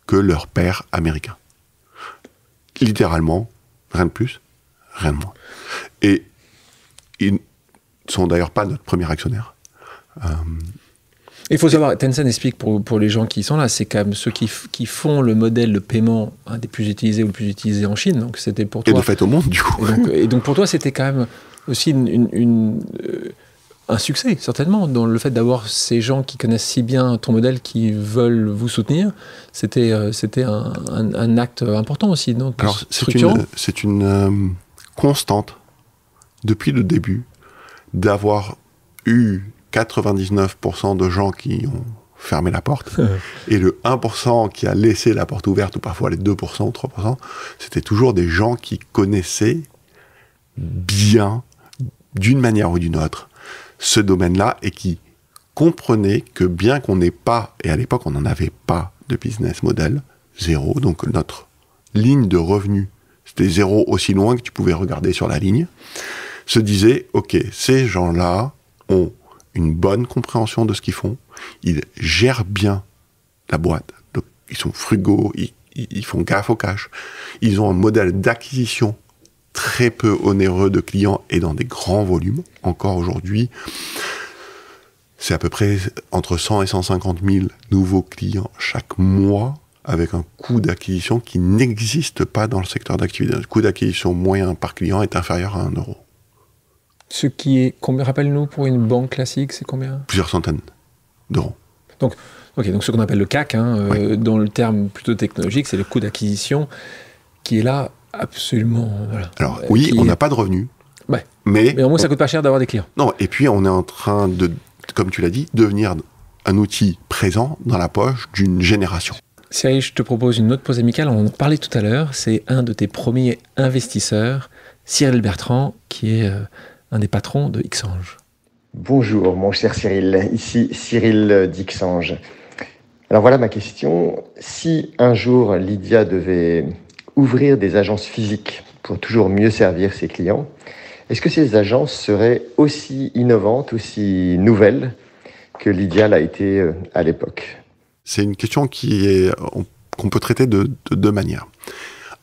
[SPEAKER 1] que leur père américain. Littéralement, rien de plus, rien de moins. Et ils ne sont d'ailleurs pas notre premier actionnaire.
[SPEAKER 2] Il faut savoir, Tencent explique pour les gens qui sont là, c'est quand même ceux qui font le modèle de paiement un des plus utilisés ou le plus utilisé en Chine. Donc c'était pour toi.
[SPEAKER 1] Et de fait au monde, du coup.
[SPEAKER 2] Et donc pour toi, c'était quand même aussi un succès, certainement, dans le fait d'avoir ces gens qui connaissent si bien ton modèle, qui veulent vous soutenir. C'était un acte important aussi, non?
[SPEAKER 1] Alors, c'est une constante, depuis le début, d'avoir eu 99% de gens qui ont fermé la porte, et le 1% qui a laissé la porte ouverte, ou parfois les 2% ou 3%, c'était toujours des gens qui connaissaient bien, d'une manière ou d'une autre, ce domaine-là, et qui comprenaient que bien qu'on n'ait pas, et à l'époque on n'en avait pas de business model, zéro, donc notre ligne de revenus, c'était zéro aussi loin que tu pouvais regarder sur la ligne, se disaient, ok, ces gens-là ont une bonne compréhension de ce qu'ils font, ils gèrent bien la boîte, donc ils sont frugaux, ils font gaffe au cash, ils ont un modèle d'acquisition très peu onéreux de clients et dans des grands volumes. Encore aujourd'hui, c'est à peu près entre 100 et 150 000 nouveaux clients chaque mois, avec un coût d'acquisition qui n'existe pas dans le secteur d'activité. Le coût d'acquisition moyen par client est inférieur à 1 euro.
[SPEAKER 2] Ce qui est, combien, rappelle-nous, pour une banque classique, c'est combien? Plusieurs
[SPEAKER 1] centaines d'euros.
[SPEAKER 2] Donc ce qu'on appelle le CAC, oui. Dans le terme plutôt technologique, c'est le coût d'acquisition qui est là absolument... Voilà.
[SPEAKER 1] Alors oui, on n'a pas de revenus.
[SPEAKER 2] Ouais. Mais au moins, ça coûte pas cher d'avoir des clients.
[SPEAKER 1] Non, et puis on est en train de, comme tu l'as dit, devenir un outil présent dans la poche d'une génération.
[SPEAKER 2] Cyril, je te propose une autre pause amicale. On en parlait tout à l'heure. C'est un de tes premiers investisseurs, Cyril Bertrand, qui est un des patrons de Xange.
[SPEAKER 4] Bonjour, mon cher Cyril. Ici Cyril d'Xange. Alors voilà ma question. Si un jour Lydia devait ouvrir des agences physiques pour toujours mieux servir ses clients, est-ce que ces agences seraient aussi innovantes, aussi nouvelles que Lydia l'a été à l'époque?
[SPEAKER 1] C'est une question qu'on peut traiter de deux manières.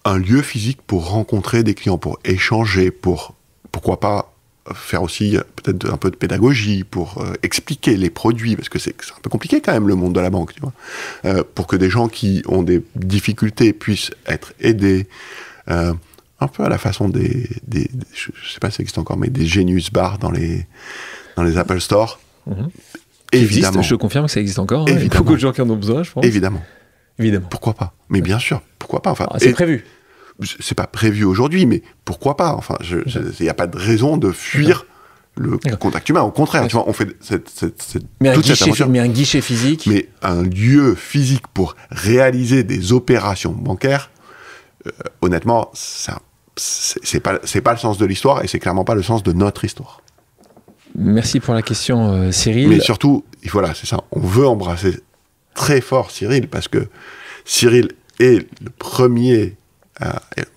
[SPEAKER 1] Un lieu physique pour rencontrer des clients, pour échanger, pourquoi pas faire aussi peut-être un peu de pédagogie, pour expliquer les produits, parce que c'est un peu compliqué quand même le monde de la banque, tu vois, pour que des gens qui ont des difficultés puissent être aidés, un peu à la façon des je sais pas si ça existe encore, mais des Genius Bar dans les Apple Store.
[SPEAKER 2] Mm-hmm. Évidemment. Je confirme que ça existe encore. Il y a beaucoup de gens qui en ont besoin, je pense.
[SPEAKER 1] Évidemment. Pourquoi pas? Mais bien sûr, pourquoi pas? Enfin,
[SPEAKER 2] c'est prévu.
[SPEAKER 1] C'est pas prévu aujourd'hui, mais pourquoi pas? Enfin, il n'y a pas de raison de fuir le contact humain. Au contraire, tu vois, on fait
[SPEAKER 2] un guichet physique.
[SPEAKER 1] Mais un lieu physique pour réaliser des opérations bancaires, honnêtement, c'est pas le sens de l'histoire, et c'est clairement pas le sens de notre histoire.
[SPEAKER 2] Merci pour la question, Cyril.
[SPEAKER 1] Mais surtout, voilà, c'est ça. On veut embrasser très fort Cyril, parce que Cyril est le premier,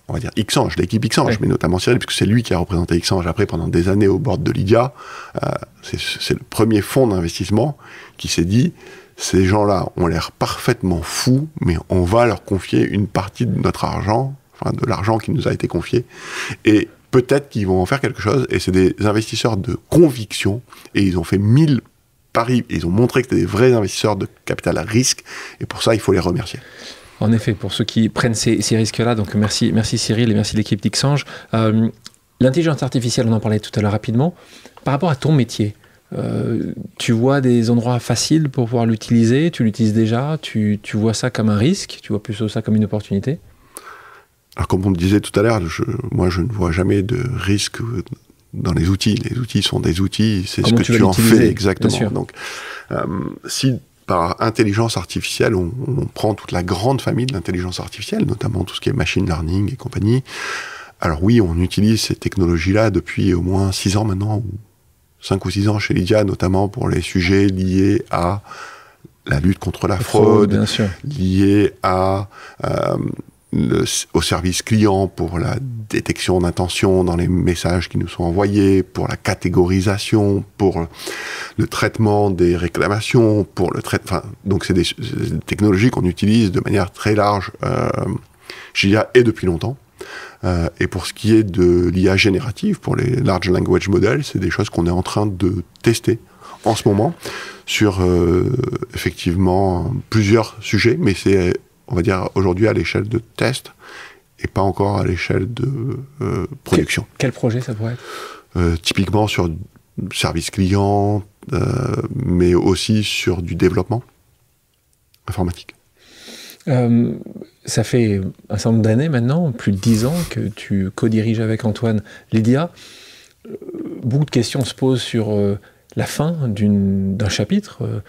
[SPEAKER 1] on va dire Xange, l'équipe Xange, mais notamment Cyril, puisque c'est lui qui a représenté Xange après pendant des années au board de Lydia. C'est le premier fonds d'investissement qui s'est dit, ces gens-là ont l'air parfaitement fous, mais on va leur confier une partie de notre argent, enfin de l'argent qui nous a été confié, et peut-être qu'ils vont en faire quelque chose, et c'est des investisseurs de conviction, et ils ont fait 1000 paris, et ils ont montré que c'était des vrais investisseurs de capital à risque, et pour ça, il faut les remercier.
[SPEAKER 2] En effet, pour ceux qui prennent ces risques-là, donc merci Cyril et merci l'équipe d'Xange. L'intelligence artificielle, on en parlait tout à l'heure rapidement. Par rapport à ton métier, tu vois des endroits faciles pour pouvoir l'utiliser? Tu l'utilises déjà? Tu vois ça comme un risque? Tu vois plutôt ça comme une opportunité?
[SPEAKER 1] Alors, comme on le disait tout à l'heure, moi, je ne vois jamais de risque dans les outils. Les outils sont des outils, c'est ce que tu en fais exactement. Donc, si par intelligence artificielle, on prend toute la grande famille de l'intelligence artificielle, notamment tout ce qui est machine learning et compagnie, alors oui, on utilise ces technologies-là depuis au moins 6 ans maintenant, ou 5 ou 6 ans chez Lydia, notamment pour les sujets liés à la lutte contre la fraude,
[SPEAKER 2] bien sûr,
[SPEAKER 1] liés à au service client pour la détection d'intention dans les messages qui nous sont envoyés, pour la catégorisation, pour le traitement des réclamations, pour le traitement. Enfin, donc c'est des technologies qu'on utilise de manière très large chez l'IA et depuis longtemps. Et pour ce qui est de l'IA générative, pour les large language models, c'est des choses qu'on est en train de tester en ce moment sur effectivement plusieurs sujets, mais c'est, on va dire, aujourd'hui à l'échelle de test et pas encore à l'échelle de production.
[SPEAKER 2] Quel projet ça pourrait être
[SPEAKER 1] Typiquement sur service client, mais aussi sur du développement informatique.
[SPEAKER 2] Ça fait un certain nombre d'années maintenant, plus de 10 ans que tu co-diriges avec Antoine Lydia. Beaucoup de questions se posent sur la fin d'un chapitre.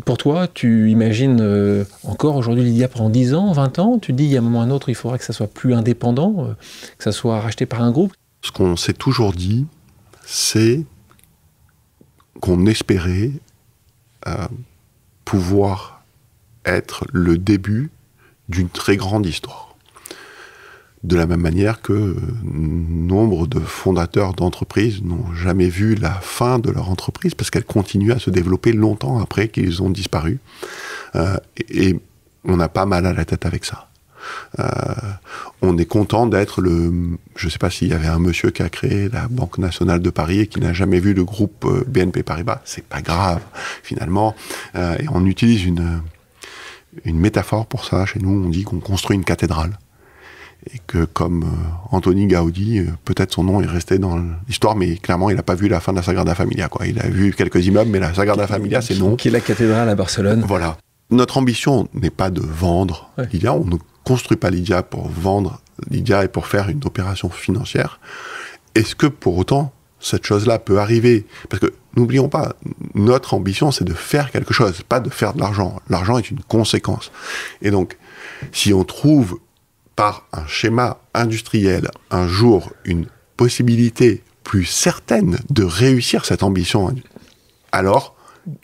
[SPEAKER 2] Pour toi, tu imagines encore aujourd'hui Lydia pendant 10 ans, 20 ans? Tu te dis, il y a un moment ou un autre, il faudra que ça soit plus indépendant, que ça soit racheté par un groupe?
[SPEAKER 1] Ce qu'on s'est toujours dit, c'est qu'on espérait pouvoir être le début d'une très grande histoire. De la même manière que nombre de fondateurs d'entreprises n'ont jamais vu la fin de leur entreprise parce qu'elle continue à se développer longtemps après qu'ils ont disparu. Et on a pas mal à la tête avec ça. On est content d'être je ne sais pas s'il y avait un monsieur qui a créé la Banque nationale de Paris et qui n'a jamais vu le groupe BNP Paribas. C'est pas grave, finalement. Et on utilise une métaphore pour ça. Chez nous, on dit qu'on construit une cathédrale. Et que comme Antoni Gaudi, peut-être son nom est resté dans l'histoire, mais clairement, il n'a pas vu la fin de la Sagrada Familia, quoi. Il a vu quelques immeubles, mais la Sagrada Familia, c'est non.
[SPEAKER 2] Qui est la cathédrale à Barcelone.
[SPEAKER 1] Voilà. Notre ambition n'est pas de vendre Lydia. On ne construit pas Lydia pour vendre Lydia et pour faire une opération financière. Est-ce que, pour autant, cette chose-là peut arriver? Parce que, n'oublions pas, notre ambition, c'est de faire quelque chose, pas de faire de l'argent. L'argent est une conséquence. Et donc, si on trouve par un schéma industriel, un jour, une possibilité plus certaine de réussir cette ambition, alors,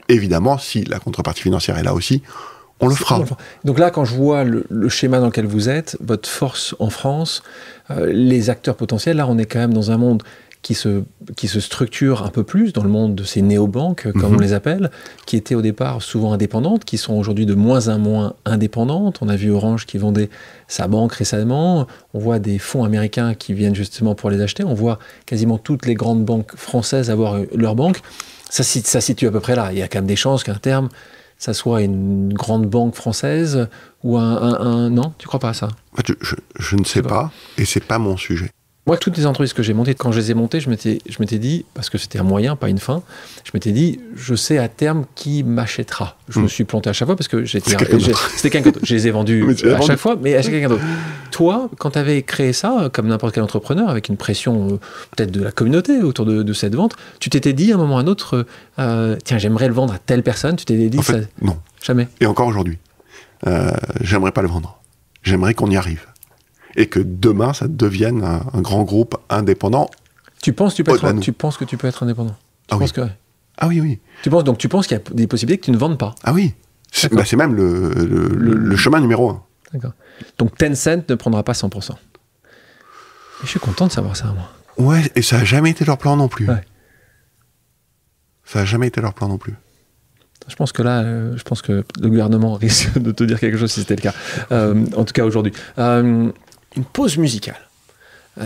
[SPEAKER 1] évidemment, si la contrepartie financière est là aussi, on le fera.
[SPEAKER 2] Donc là, quand je vois le schéma dans lequel vous êtes, votre force en France, les acteurs potentiels, là, on est quand même dans un monde qui se structure un peu plus dans le monde de ces néobanques, comme on les appelle, qui étaient au départ souvent indépendantes, qui sont aujourd'hui de moins en moins indépendantes. On a vu Orange qui vendait sa banque récemment. On voit des fonds américains qui viennent justement pour les acheter. On voit quasiment toutes les grandes banques françaises avoir leur banque. Ça situe à peu près là. Il y a quand même des chances qu'à un terme, ça soit une grande banque française ou un... Non, tu crois pas à ça?
[SPEAKER 1] En fait, je ne sais pas, et c'est pas mon sujet.
[SPEAKER 2] Moi, toutes les entreprises que j'ai montées, quand je les ai montées, je m'étais dit, parce que c'était un moyen, pas une fin, je m'étais dit, je sais à terme qui m'achètera. Je me suis planté à chaque fois parce que c'était quelqu'un d'autre. Je les ai vendus à chaque fois, mais à chaque quelqu'un d'autre. Toi, quand tu avais créé ça, comme n'importe quel entrepreneur, avec une pression peut-être de la communauté autour de cette vente, tu t'étais dit à un moment ou à un autre, tiens, j'aimerais le vendre à telle personne, tu t'étais dit
[SPEAKER 1] en fait, non.
[SPEAKER 2] Jamais.
[SPEAKER 1] Et encore aujourd'hui, j'aimerais pas le vendre. J'aimerais qu'on y arrive. Et que demain, ça devienne un grand groupe indépendant.
[SPEAKER 2] Tu penses que tu peux être indépendant?
[SPEAKER 1] Ah oui. Ah oui, oui.
[SPEAKER 2] Tu penses qu'il y a des possibilités que tu ne vendes pas?
[SPEAKER 1] Ah oui. C'est même le chemin numéro 1.
[SPEAKER 2] D'accord. Donc Tencent ne prendra pas 100%. Et je suis content de savoir ça, moi.
[SPEAKER 1] Ouais, et ça n'a jamais été leur plan non plus.
[SPEAKER 2] Ouais.
[SPEAKER 1] Ça n'a jamais été leur plan non plus.
[SPEAKER 2] Je pense que là, le gouvernement risque de te dire quelque chose si c'était le cas. En tout cas, aujourd'hui. Une pause musicale.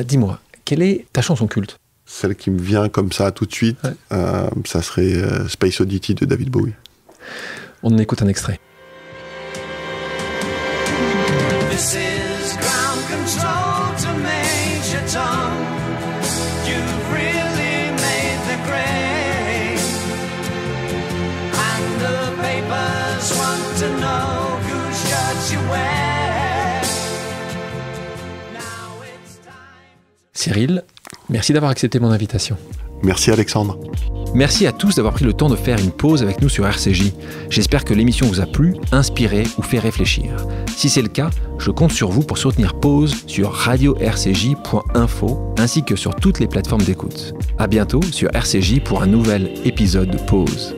[SPEAKER 2] Dis-moi, quelle est ta chanson culte?
[SPEAKER 1] Celle qui me vient comme ça tout de suite, ça serait Space Oddity de David Bowie.
[SPEAKER 2] On en écoute un extrait.
[SPEAKER 5] This is ground control to Major Tom. You've really made the grade. And the papers want to know whose shirt you wear.
[SPEAKER 2] Cyril, merci d'avoir accepté mon invitation.
[SPEAKER 1] Merci Alexandre.
[SPEAKER 2] Merci à tous d'avoir pris le temps de faire une pause avec nous sur RCJ. J'espère que l'émission vous a plu, inspiré ou fait réfléchir. Si c'est le cas, je compte sur vous pour soutenir Pause sur radio-rcj.info ainsi que sur toutes les plateformes d'écoute. À bientôt sur RCJ pour un nouvel épisode de Pause.